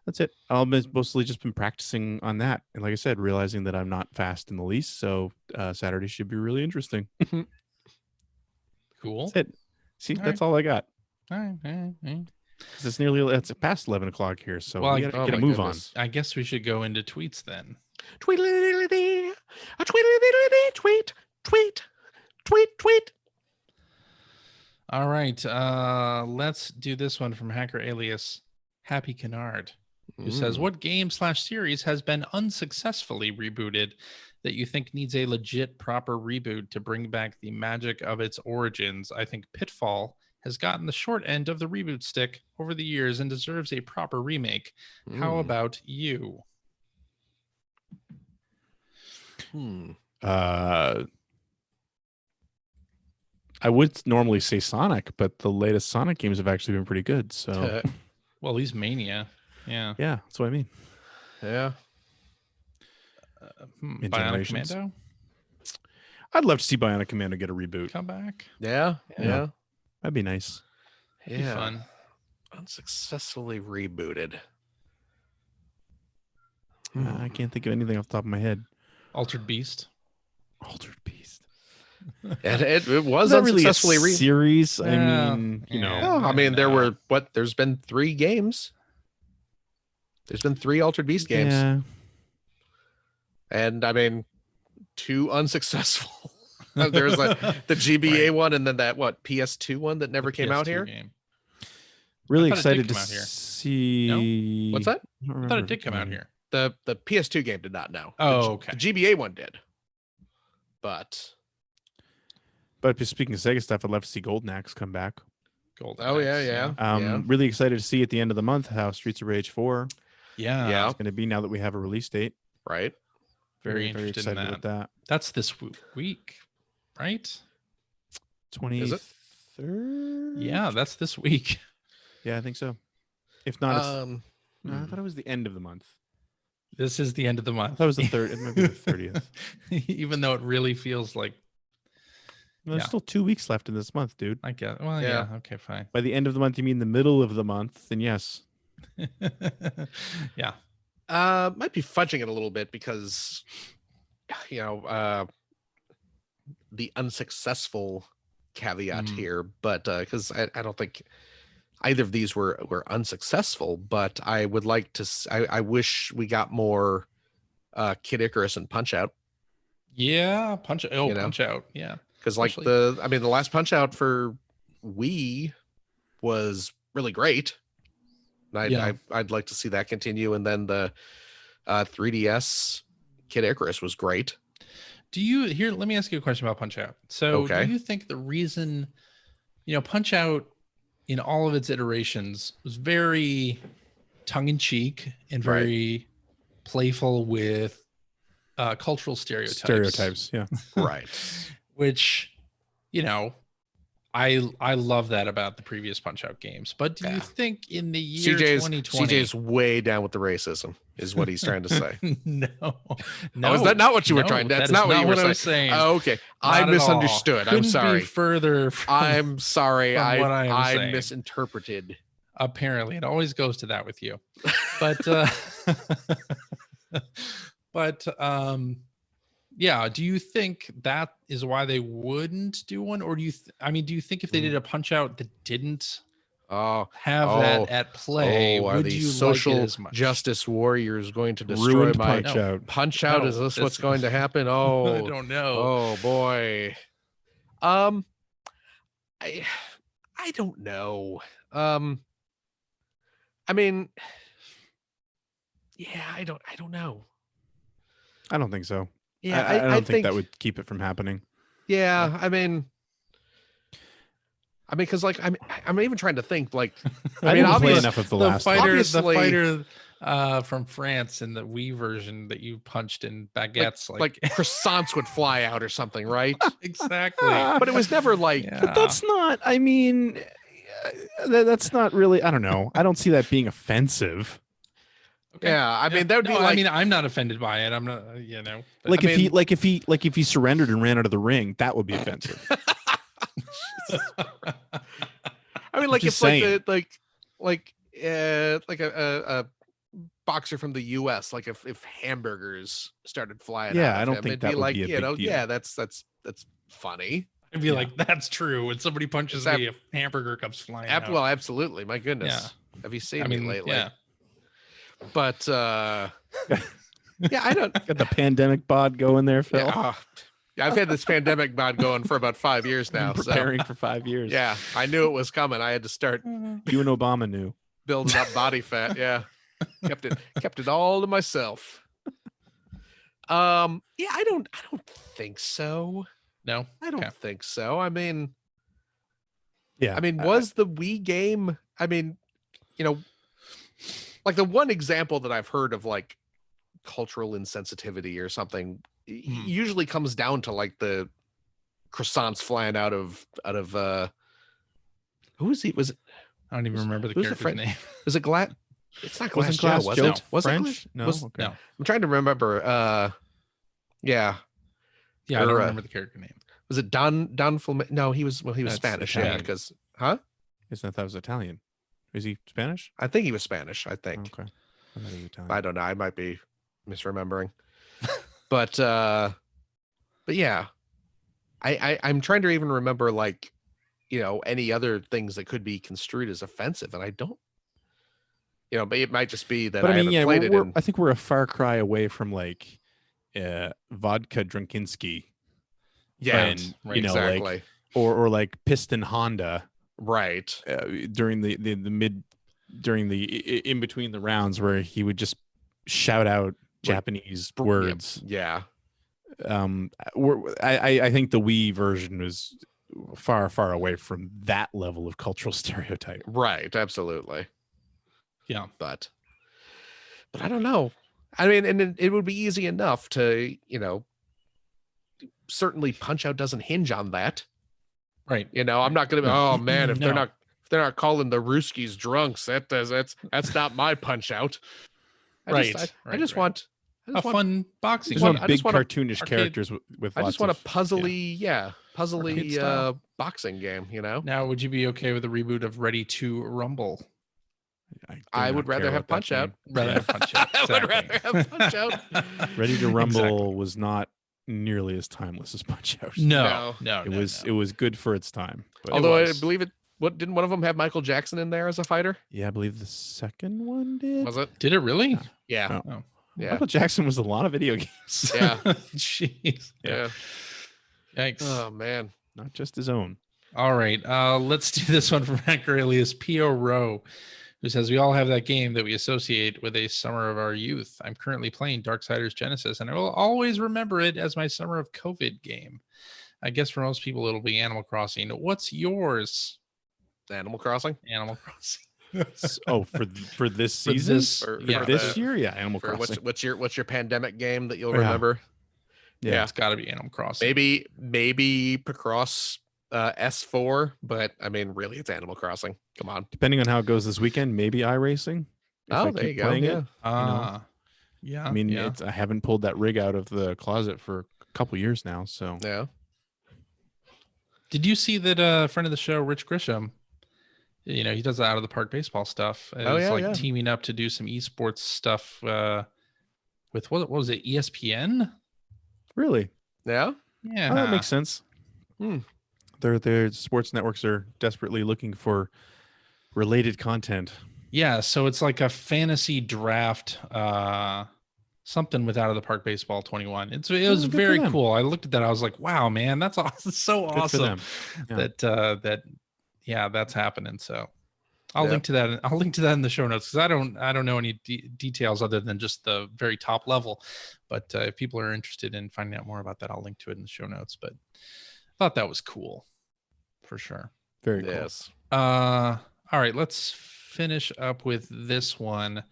that's it. I'll mostly just been practicing on that, and like I said, realizing that I'm not fast in the least. So Saturday should be really interesting. Cool. That's it. See, that's all I got. All right. It's past 11 o'clock here, so we gotta get a move on. I guess we should go into tweets then. Tweet. All right, let's do this one from Hacker Alias Happy Canard, who says, what game/series has been unsuccessfully rebooted that you think needs a legit proper reboot to bring back the magic of its origins? I think Pitfall has gotten the short end of the reboot stick over the years and deserves a proper remake. How about you? I would normally say Sonic, but the latest Sonic games have actually been pretty good. So, well, at least Mania. Yeah, that's what I mean. Yeah. Bionic Commando. I'd love to see Bionic Commando get a reboot. Come back. Yeah. That'd be nice. It'd be fun. Unsuccessfully rebooted. I can't think of anything off the top of my head. Altered Beast. And it was not really a unsuccessfully series. I mean, there were there's been 3 games. There's been 3 Altered Beast games. Yeah. And I mean, 2 unsuccessful. There's the GBA one, and then that PS2 one that never came out PS2 here. game. Really I thought it did excited to come out here. see. What's that? I don't I thought remember it if did come out here. The PS2 game did not know. Oh, okay. The GBA one did. But But speaking of Sega stuff, I'd love to see Golden Axe come back. Golden oh Axe, yeah. Really excited to see at the end of the month how Streets of Rage 4 Yeah. Yeah. is going to be now that we have a release date. right. Very Very interested in excited with that. That's this week, right? 23rd? Yeah, that's this week. Yeah, I think so. If not, it's, no, I hmm. thought it was the end of the month. This is the end of the I month. thought it was the third. It might be the 30th. Even though it really feels like, There's Yeah. still 2 weeks left in this month, dude. I guess. Well, Yeah. yeah. Okay, fine. By the end of the month, you mean the middle of the month? Then yes. Yeah. Might be fudging it a little bit because the unsuccessful caveat here, but because I don't think either of these were unsuccessful, but I would like to I wish we got more Kid Icarus and Punch Out, Yeah. Punch. Oh, You know? Punch Out. Yeah. because like Especially- the last Punch Out for Wii was really great. And Yeah. I'd like to see that continue, and then the 3DS Kid Icarus was great. Do you here? Let me ask you a question about Punch Out. So, Okay. do you think the reason, Punch Out in all of its iterations was very tongue in cheek and Right. very playful with cultural Stereotypes. Yeah. Right. which, I love that about the previous Punch Out games. But do you Yeah. think in the year CJ's 2020, CJ's way down with the racism, is what he's trying to say. no, Oh, is that not what you were trying? That's that is not what you were I was saying. Oh, okay. I Not at all. misunderstood. I'm Couldn't be sorry. further from I'm sorry. from what I am I saying. misinterpreted. Apparently, it always goes to that with you. But yeah, do you think that is why they wouldn't do one, or do you do you think if they did a Punch Out that didn't Oh, have Oh. that at play, are would the you social like it as much? justice warriors going to destroy Ruined my Punch No. Out. Punch Out? No, Is this this what's going to happen? Oh, I don't know. oh boy. I don't know. I mean, yeah, I don't know. I don't think so. Yeah, I don't think that would keep it from happening. Yeah, I mean, because like I'm even trying to think like I didn't play obviously- enough of the The last fighter, one. Obviously- the fighter from France in the Wii version that you punched in baguettes, like croissants would fly out or something, right? exactly. But it was never like Yeah. But that's not. I mean, that's not really. I don't know. I don't see that being offensive. Okay. yeah, I mean that would be No, like I mean, I'm not offended by it. I'm not, but- Like I if he if he surrendered and ran out of the ring, that would be offensive. I mean like just if like saying. like a boxer from the US, like if hamburgers started flying Yeah, out of I don't him, think it'd that be would like, be a you big know, deal. yeah, that's funny. I'd be Yeah. like, that's true. When somebody punches Is that- me, a hamburger comes flying out. Well, absolutely. My goodness. Yeah. Have you seen I me mean, lately? yeah. But yeah, I don't Got the pandemic bod going there, Phil. yeah, I've had this pandemic bod going for about 5 years now. Been So preparing for 5 years. yeah, I knew it was coming. I had to start You and Obama knew. building up body fat. Yeah. kept it all to myself. Yeah, I don't think so. No. I don't Okay. think so. I mean, Yeah. was the Wii game, like the one example that I've heard of like cultural insensitivity or something usually comes down to like the croissants flying out of who is he? Was it I don't even remember the who's the character's friend? name. Was it Glass? It's not Glass Wasn't Joe, Glass was Joe it? Was it French? Glass- No. was- Okay. No. I'm trying to remember. Yeah. Yeah, I don't Or, remember the character name. Was it Don Flamen? No, he was That's Spanish. Yeah, Italian. because Isn't that was Italian? Is he Spanish? I think he was Spanish. I think. Okay. I thought he was Italian. I don't know. I might be misremembering. but yeah. I'm trying to even remember like, any other things that could be construed as offensive. And I don't, but it might just be that But I I mean, haven't yeah, played it. I think we're a far cry away from like vodka Drinkinski. Yeah, and right, you know, exactly. like or like Piston Honda Right. during the mid during the in between the rounds where he would just shout out Japanese words. Yeah. I think the Wii version was far away from that level of cultural stereotype. Right. Absolutely. Yeah. But I don't know. I mean, and it would be easy enough to, you know, certainly Punch Out doesn't hinge on that. Right. You know, I'm not going to be, No. oh man, if No. they're not calling the Ruskies drunks, that's not my Punch Out. I just want A fun boxing. There's want- no I big just wanna- cartoonish arcade- characters with I lots just want a of puzzly, Arcade style. boxing game, you know? Now, would you be okay with a reboot of Ready to Rumble? do I not would rather care have about that Punch Out. game. Rather have Punch Out. I would Exactly. rather have Punch Out. Ready to Rumble Exactly. was not nearly as timeless as Punch Out. No. It was good for its time. But Although I was. believe what didn't one of them have Michael Jackson in there as a fighter? yeah, I believe the second one did. Was it? Did it really? Yeah. Oh. Oh. Yeah. Michael Jackson was a lot of video games. Yeah. Jeez. Yeah. Yikes. Oh man. Not just his own. All right. Let's do this one from Hacker Alias P.O. Rowe, who says, we all have that game that we associate with a summer of our youth. I'm currently playing Darksiders Genesis, and I will always remember it as my summer of COVID game. I guess for most people, it'll be Animal Crossing. What's yours? Animal Crossing. Animal Crossing. Oh, for this season? this- For- yeah, for this the- year? Yeah, Animal For Crossing. what's your pandemic game that you'll Yeah. remember? Yeah. It's got to be Animal Crossing. Maybe Picross S4, but I mean, really, it's Animal Crossing. Come on. Depending on how it goes this weekend, maybe iRacing. If I There you keep go. playing Yeah. it. Yeah. I mean, yeah. I haven't pulled that rig out of the closet for a couple years now. So Yeah. Did you see that a friend of the show, Rich Grisham, you know, he does the out of the park baseball stuff. Oh, It's yeah, like yeah. teaming up to do some esports stuff with what was it, ESPN? really, Yeah. Yeah. oh, that makes sense. Hmm. Their sports networks are desperately looking for related content. Yeah, so it's like a fantasy draft, something with Out of the Park Baseball 21. It was good for very them. cool. I looked at that, I was like, wow, man, that's awesome. So Good for awesome them. Yeah. that that's happening. So I'll Yeah. link to that. I'll link to that in the show notes because I don't know any details other than just the very top level. But if people are interested in finding out more about that, I'll link to it in the show notes. But I thought that was cool, for sure. Very cool. Yes. All right, let's finish up with this one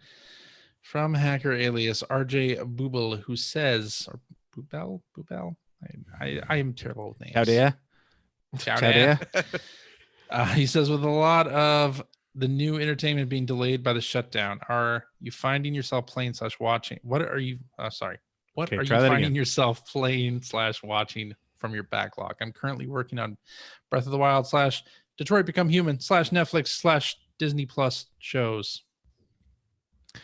from Hacker Alias RJ Booble, who says, or Boobel. I am terrible with names. How dare? Ciao Ciao there. there. He says, with a lot of the new entertainment being delayed by the shutdown, are you finding yourself playing / watching? What are you? Sorry. What Okay, are you try that finding again. yourself playing / watching from your backlog? I'm currently working on Breath of the Wild / Detroit Become Human / Netflix / Disney Plus shows.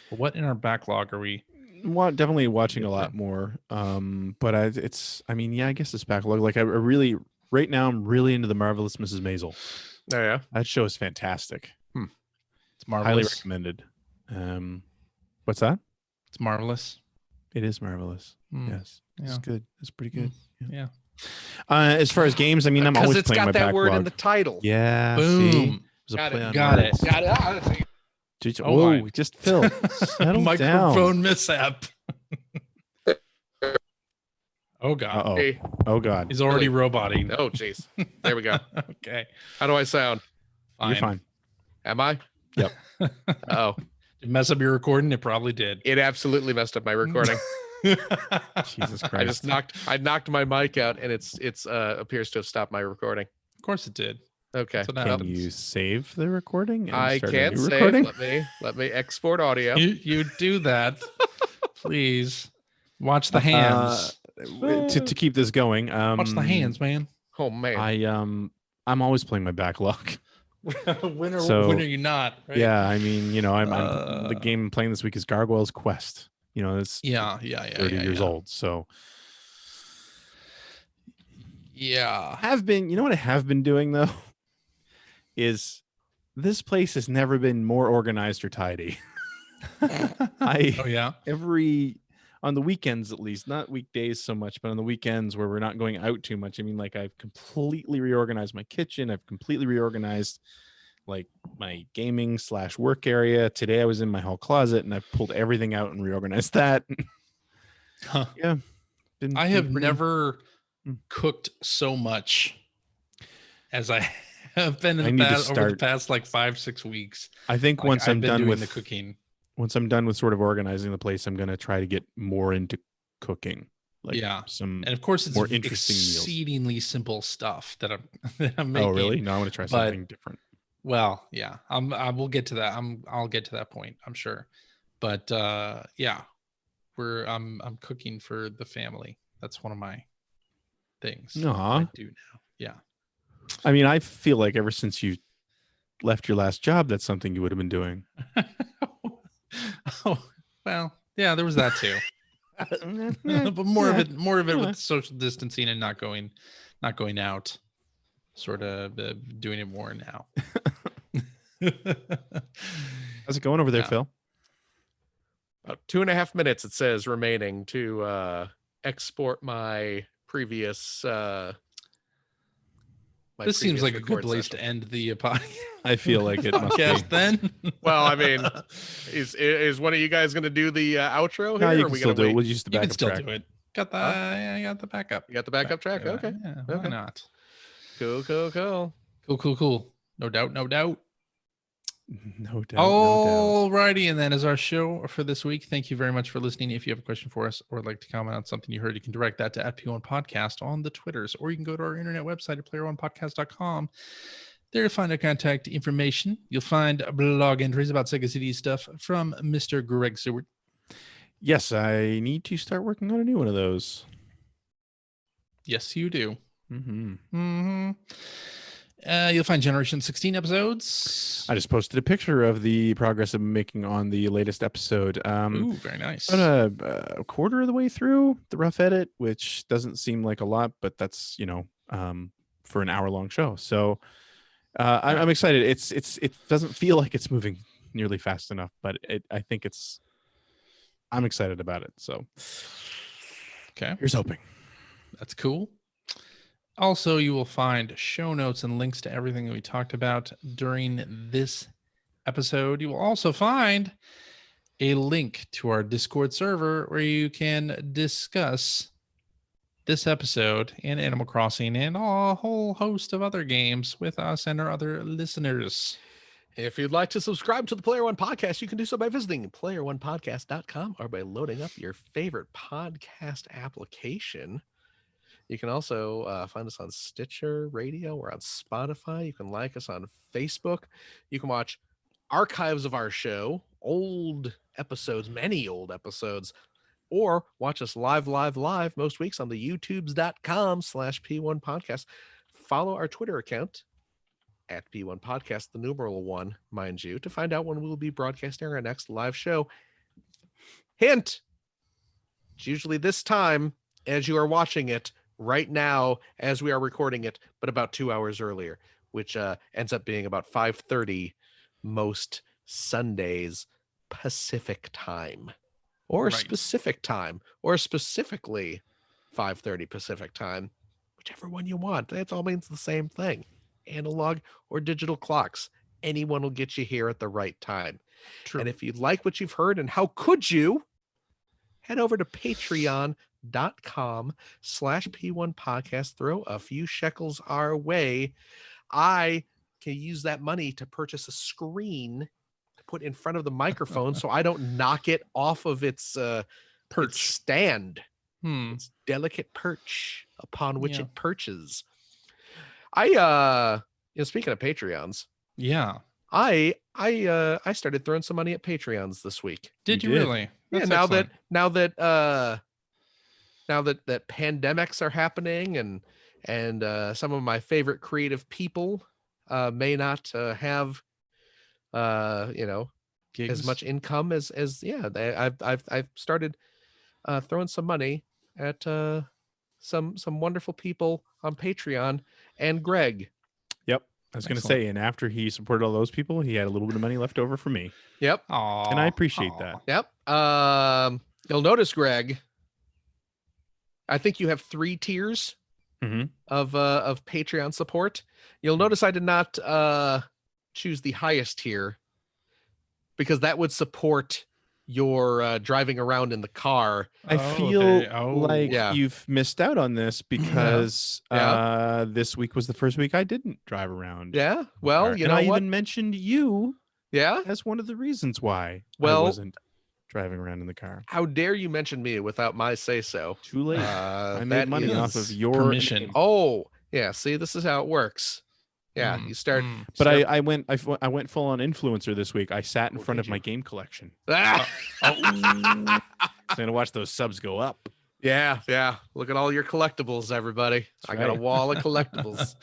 What in our backlog are we? Definitely watching a lot more. But I guess it's backlog. Like I really right now I'm really into the Marvelous Mrs. Maisel. Oh yeah. That show is fantastic. It's Highly marvelous. recommended. What's that? It's marvelous. It is marvelous. Hmm. Yes, it's Yeah. good. It's pretty good. Yeah. As far as games, I mean, I'm Because always it's playing got my that backlog. word in the title. Yeah. See? Boom. It was a Got play it. on Got it. words. Got it. Ah, see. Jeez, Oh whoa, my. just Phil. Settle Microphone down. mishap. Oh God. Oh. Hey. Oh God. He's already roboting. Oh jeez. There we go. Okay. How do I sound? You're fine. Am I? Yep. Oh, Did it mess up your recording? It probably did. it absolutely messed up my recording. Jesus Christ. I knocked my mic out and it's appears to have stopped my recording. Of course it did. Okay. That's what Can happens. you save the recording? And I start a can't new save. recording? Let me export audio. You do that, please. Watch the hands. To keep this going. Watch the hands, man. Oh man. I'm always playing my backlog. when So- are you not? Right? Yeah, I mean, you know, I'm the Uh, game I'm playing this week is Gargoyle's Quest. You know, it's Yeah. 30 years yeah. old. So Yeah. I have been, you know what I have been doing though? Is this place has never been more organized or tidy. Oh yeah. on the weekends, at least, not weekdays so much, but on the weekends where we're not going out too much. I mean, like I've completely reorganized my kitchen. I've completely reorganized like my gaming / work area. Today I was in my hall closet and I've pulled everything out and reorganized that. Huh. Yeah. I have never Hmm. cooked so much as I have been I in need the to past, over the start- past like 5-6 weeks. I think Like, once I've I'm been done doing with the cooking. once I'm done with sort of organizing the place, I'm going to try to get more into cooking. Like Yeah. some And of course, it's more interesting meals. exceedingly simple stuff that I'm making. Oh, really? No, I want to try but- something different. Well, yeah, I will get to that. I'll get to that point, I'm sure. But yeah, I'm cooking for the family. That's one of my things Aw. I do now. Yeah. I mean, I feel like ever since you left your last job, that's something you would have been doing. Oh, well, yeah, there was that too. But more of it with social distancing and not going out, sort of doing it more now. How's it going over there, Yeah. Phil? About 2.5 minutes it says remaining to export my previous This seems like a good record place session. to end the podcast. I feel like it must be. Podcast then. Well, I mean, is one of you guys going to do the outro here? No, or you are can we still gonna do it. wait? We'll use the You can backup still track. do it. Got the I got the backup. You got the backup track? Okay. Yeah, why Okay. not? Cool. Cool. No doubt. No doubt. No doubt. Alrighty, and that is our show for this week. Thank you very much for listening. If you have a question for us or would like to comment on something you heard, you can direct that to @P1 Podcast on the Twitters, or you can go to our internet website at player1podcast.com. There you'll find our contact information. You'll find blog entries about Sega CD stuff from Mr. Greg Seward. Yes, I need to start working on a new one of those. Yes, you do. Mm-hmm. You'll find Generation 16 episodes. I just posted a picture of the progress I'm making on the latest episode. Ooh, very nice. About a quarter of the way through the rough edit, which doesn't seem like a lot, but that's for an hour-long show. So I'm excited. It doesn't feel like it's moving nearly fast enough, but I'm excited about it. So Okay. here's hoping. That's cool. Also, you will find show notes and links to everything that we talked about during this episode. You will also find a link to our Discord server where you can discuss this episode and Animal Crossing and a whole host of other games with us and our other listeners. If you'd like to subscribe to the Player One Podcast, you can do so by visiting player1podcast.com or by loading up your favorite podcast application. You can also find us on Stitcher Radio or on Spotify. You can like us on Facebook. You can watch archives of our show, old episodes, many old episodes, or watch us live most weeks on the youtubes.com/P1 Podcast. Follow our Twitter account at P1 Podcast, the numeral 1, mind you, to find out when we'll be broadcasting our next live show. Hint, it's usually this time as you are watching it right now as we are recording it, but about 2 hours earlier, which ends up being about 5:30 most Sundays Pacific time, or Right. specific time, or specifically 5:30 Pacific time, whichever one you want. That all means the same thing. Analog or digital clocks, anyone will get you here at the right time. True. And if you like what you've heard, and how could you, head over to patreon.com/P1 Podcast. Throw a few shekels our way. I can use that money to purchase a screen to put in front of the microphone so I don't knock it off of its Perch. stand. Hmm. Its delicate perch upon which Yeah. it perches. I speaking of Patreons, Yeah. I started throwing some money at Patreons this week. Did You you did. really? Yeah, That's now excellent. that pandemics are happening and some of my favorite creative people may not have Gigs. as much income as I've started throwing some money at some wonderful people on Patreon and Greg. Yep. I was going to Excellent. say, and after he supported all those people, he had a little bit of money left over for me. Yep. Aw, And I appreciate that. Yep. You'll notice, Greg, I think you have 3 tiers Mhm. of Patreon support. You'll notice I did not choose the highest tier because that would support your driving around in the car. I Oh, feel oh, like Yeah. you've missed out on this because Yeah. this week was the first week I didn't drive around. Yeah. Well, Car. you and know I what? even mentioned you Yeah. as one of the reasons why I Well- wasn't driving around in the car. How dare you mention me without my say so? Too late. I that made money off is- of your permission. name. Oh, yeah. See, this is how it works. Yeah, Mm, you start. mm. But start- I went full on influencer this week. I sat in Oh, front did of my you? game collection. Ah! I'm gonna watch those subs go up. Yeah, yeah. Look at all your collectibles, everybody. I got a right. wall of collectibles.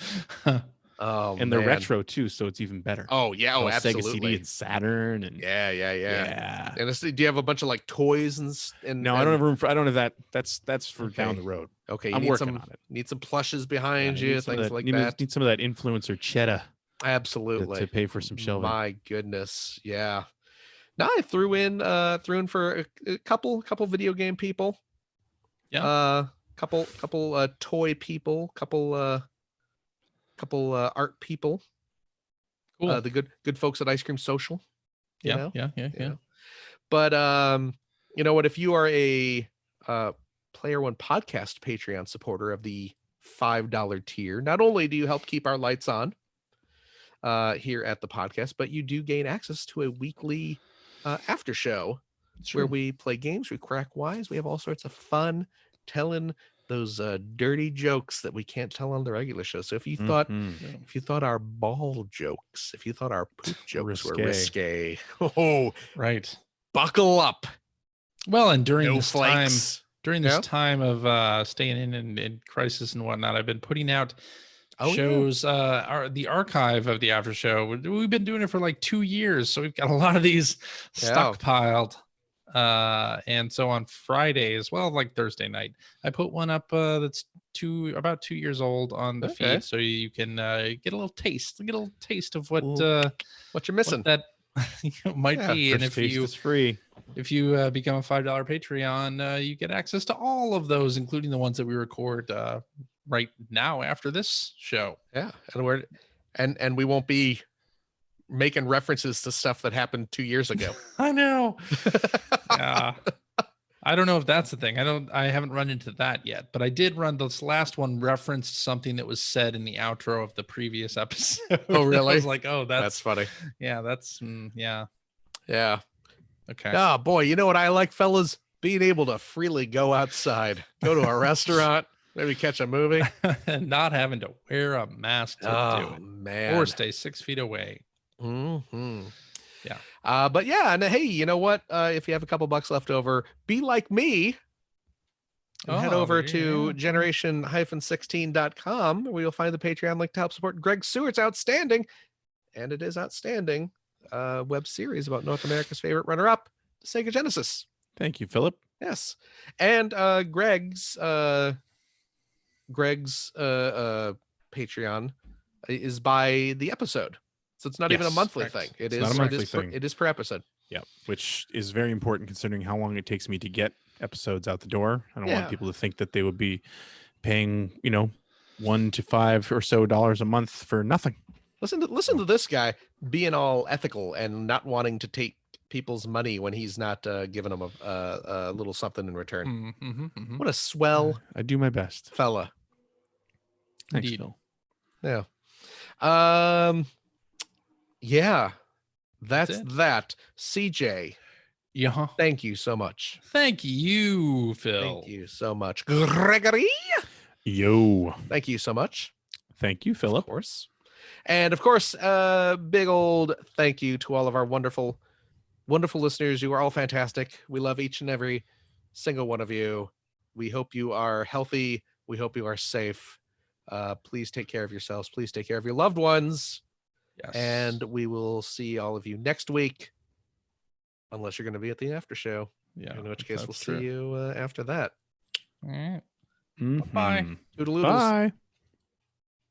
Oh, And they're man. retro too, so it's even better. Oh, yeah. Oh, All Sega CD absolutely. and Saturn and Yeah, yeah, yeah. yeah. And do you have a bunch of like toys and? No, I don't have room for. I don't have that. That's for Okay. down the road. Okay, you I'm need working some on it. need some plushes Yeah, behind I you, need some of things like need, that. Need some of that influencer cheddar Absolutely. to pay for some shelving. My goodness, yeah. Now I threw in for a couple video game people. Yeah. Couple toy people, couple art people. Cool. The good folks at Ice Cream Social. you yeah, know? yeah, yeah, yeah. But you know what? If you are a Player One Podcast Patreon supporter of the $5 tier, not only do you help keep our lights on here at the podcast, but you do gain access to a weekly after show where we play games, we crack wise, we have all sorts of fun telling those dirty jokes that we can't tell on the regular show. So if you thought Mhm. if you thought our ball jokes, if you thought our poop jokes were Risque. risque, oh, Right. buckle up. Well, and during No this flakes. Yeah. time of staying in crisis and whatnot, I've been putting out Oh, yeah. shows, the archive of the after show. We've been doing it for like 2 years, so we've got a lot of these Yeah. stockpiled. And so on Friday as well, like Thursday night, I put one up that's about 2 years old on the Okay. feed, so you can get a little taste of what Well, What you're missing? what that might Yeah, be. And First if taste you is free. become a $5 Patreon, you get access to all of those, including the ones that we record right now after this show. Yeah, and we won't be making references to stuff that happened 2 years ago. I know. Yeah. I don't know if that's the thing. I haven't run into that yet, but I did run this last one referenced something that was said in the outro of the previous episode. Oh, really? I was like, oh, That's funny. yeah, that's yeah. Yeah. Okay. Oh boy, you know what I like, fellas? Being able to freely go outside, go to a restaurant, maybe catch a movie. And not having to wear a mask to do Oh it. man. Or stay 6 feet away. Mhm. Yeah. But yeah, and hey, you know what? If you have a couple bucks left over, be like me. And head Oh, over yeah. to generation-16.com where you'll find the Patreon link to help support Greg Stewart's outstanding, and it is outstanding, web series about North America's favorite runner-up, Sega Genesis. Thank you, Philip. Yes. And Greg's Patreon is by the episode. So it's not even a Yes, monthly correct. thing. It's not a monthly thing. It is per episode. Yeah, which is very important considering how long it takes me to get episodes out the door. I don't Yeah. want people to think that they would be paying, $1 to $5 or so a month for nothing. Listen to this guy being all ethical and not wanting to take people's money when he's not giving them a little something in return. Mhm. What a swell I do my best. fella. Thanks, Indeed. Phil. Yeah. Yeah. That's it. that. CJ, Yeah. thank you so much. Thank you, Phil. Thank you so much. Gregory, Yo. thank you so much. Thank you, Of Philip. course. And of course, big old thank you to all of our wonderful, wonderful listeners. You are all fantastic. We love each and every single one of you. We hope you are healthy. We hope you are safe. Please take care of yourselves. Please take care of your loved ones. Yes. And we will see all of you next week, unless you're going to be at the after show, yeah, in which case we'll that's see true. you after that. All right. Mhm. Bye. Toodaloodles. Bye.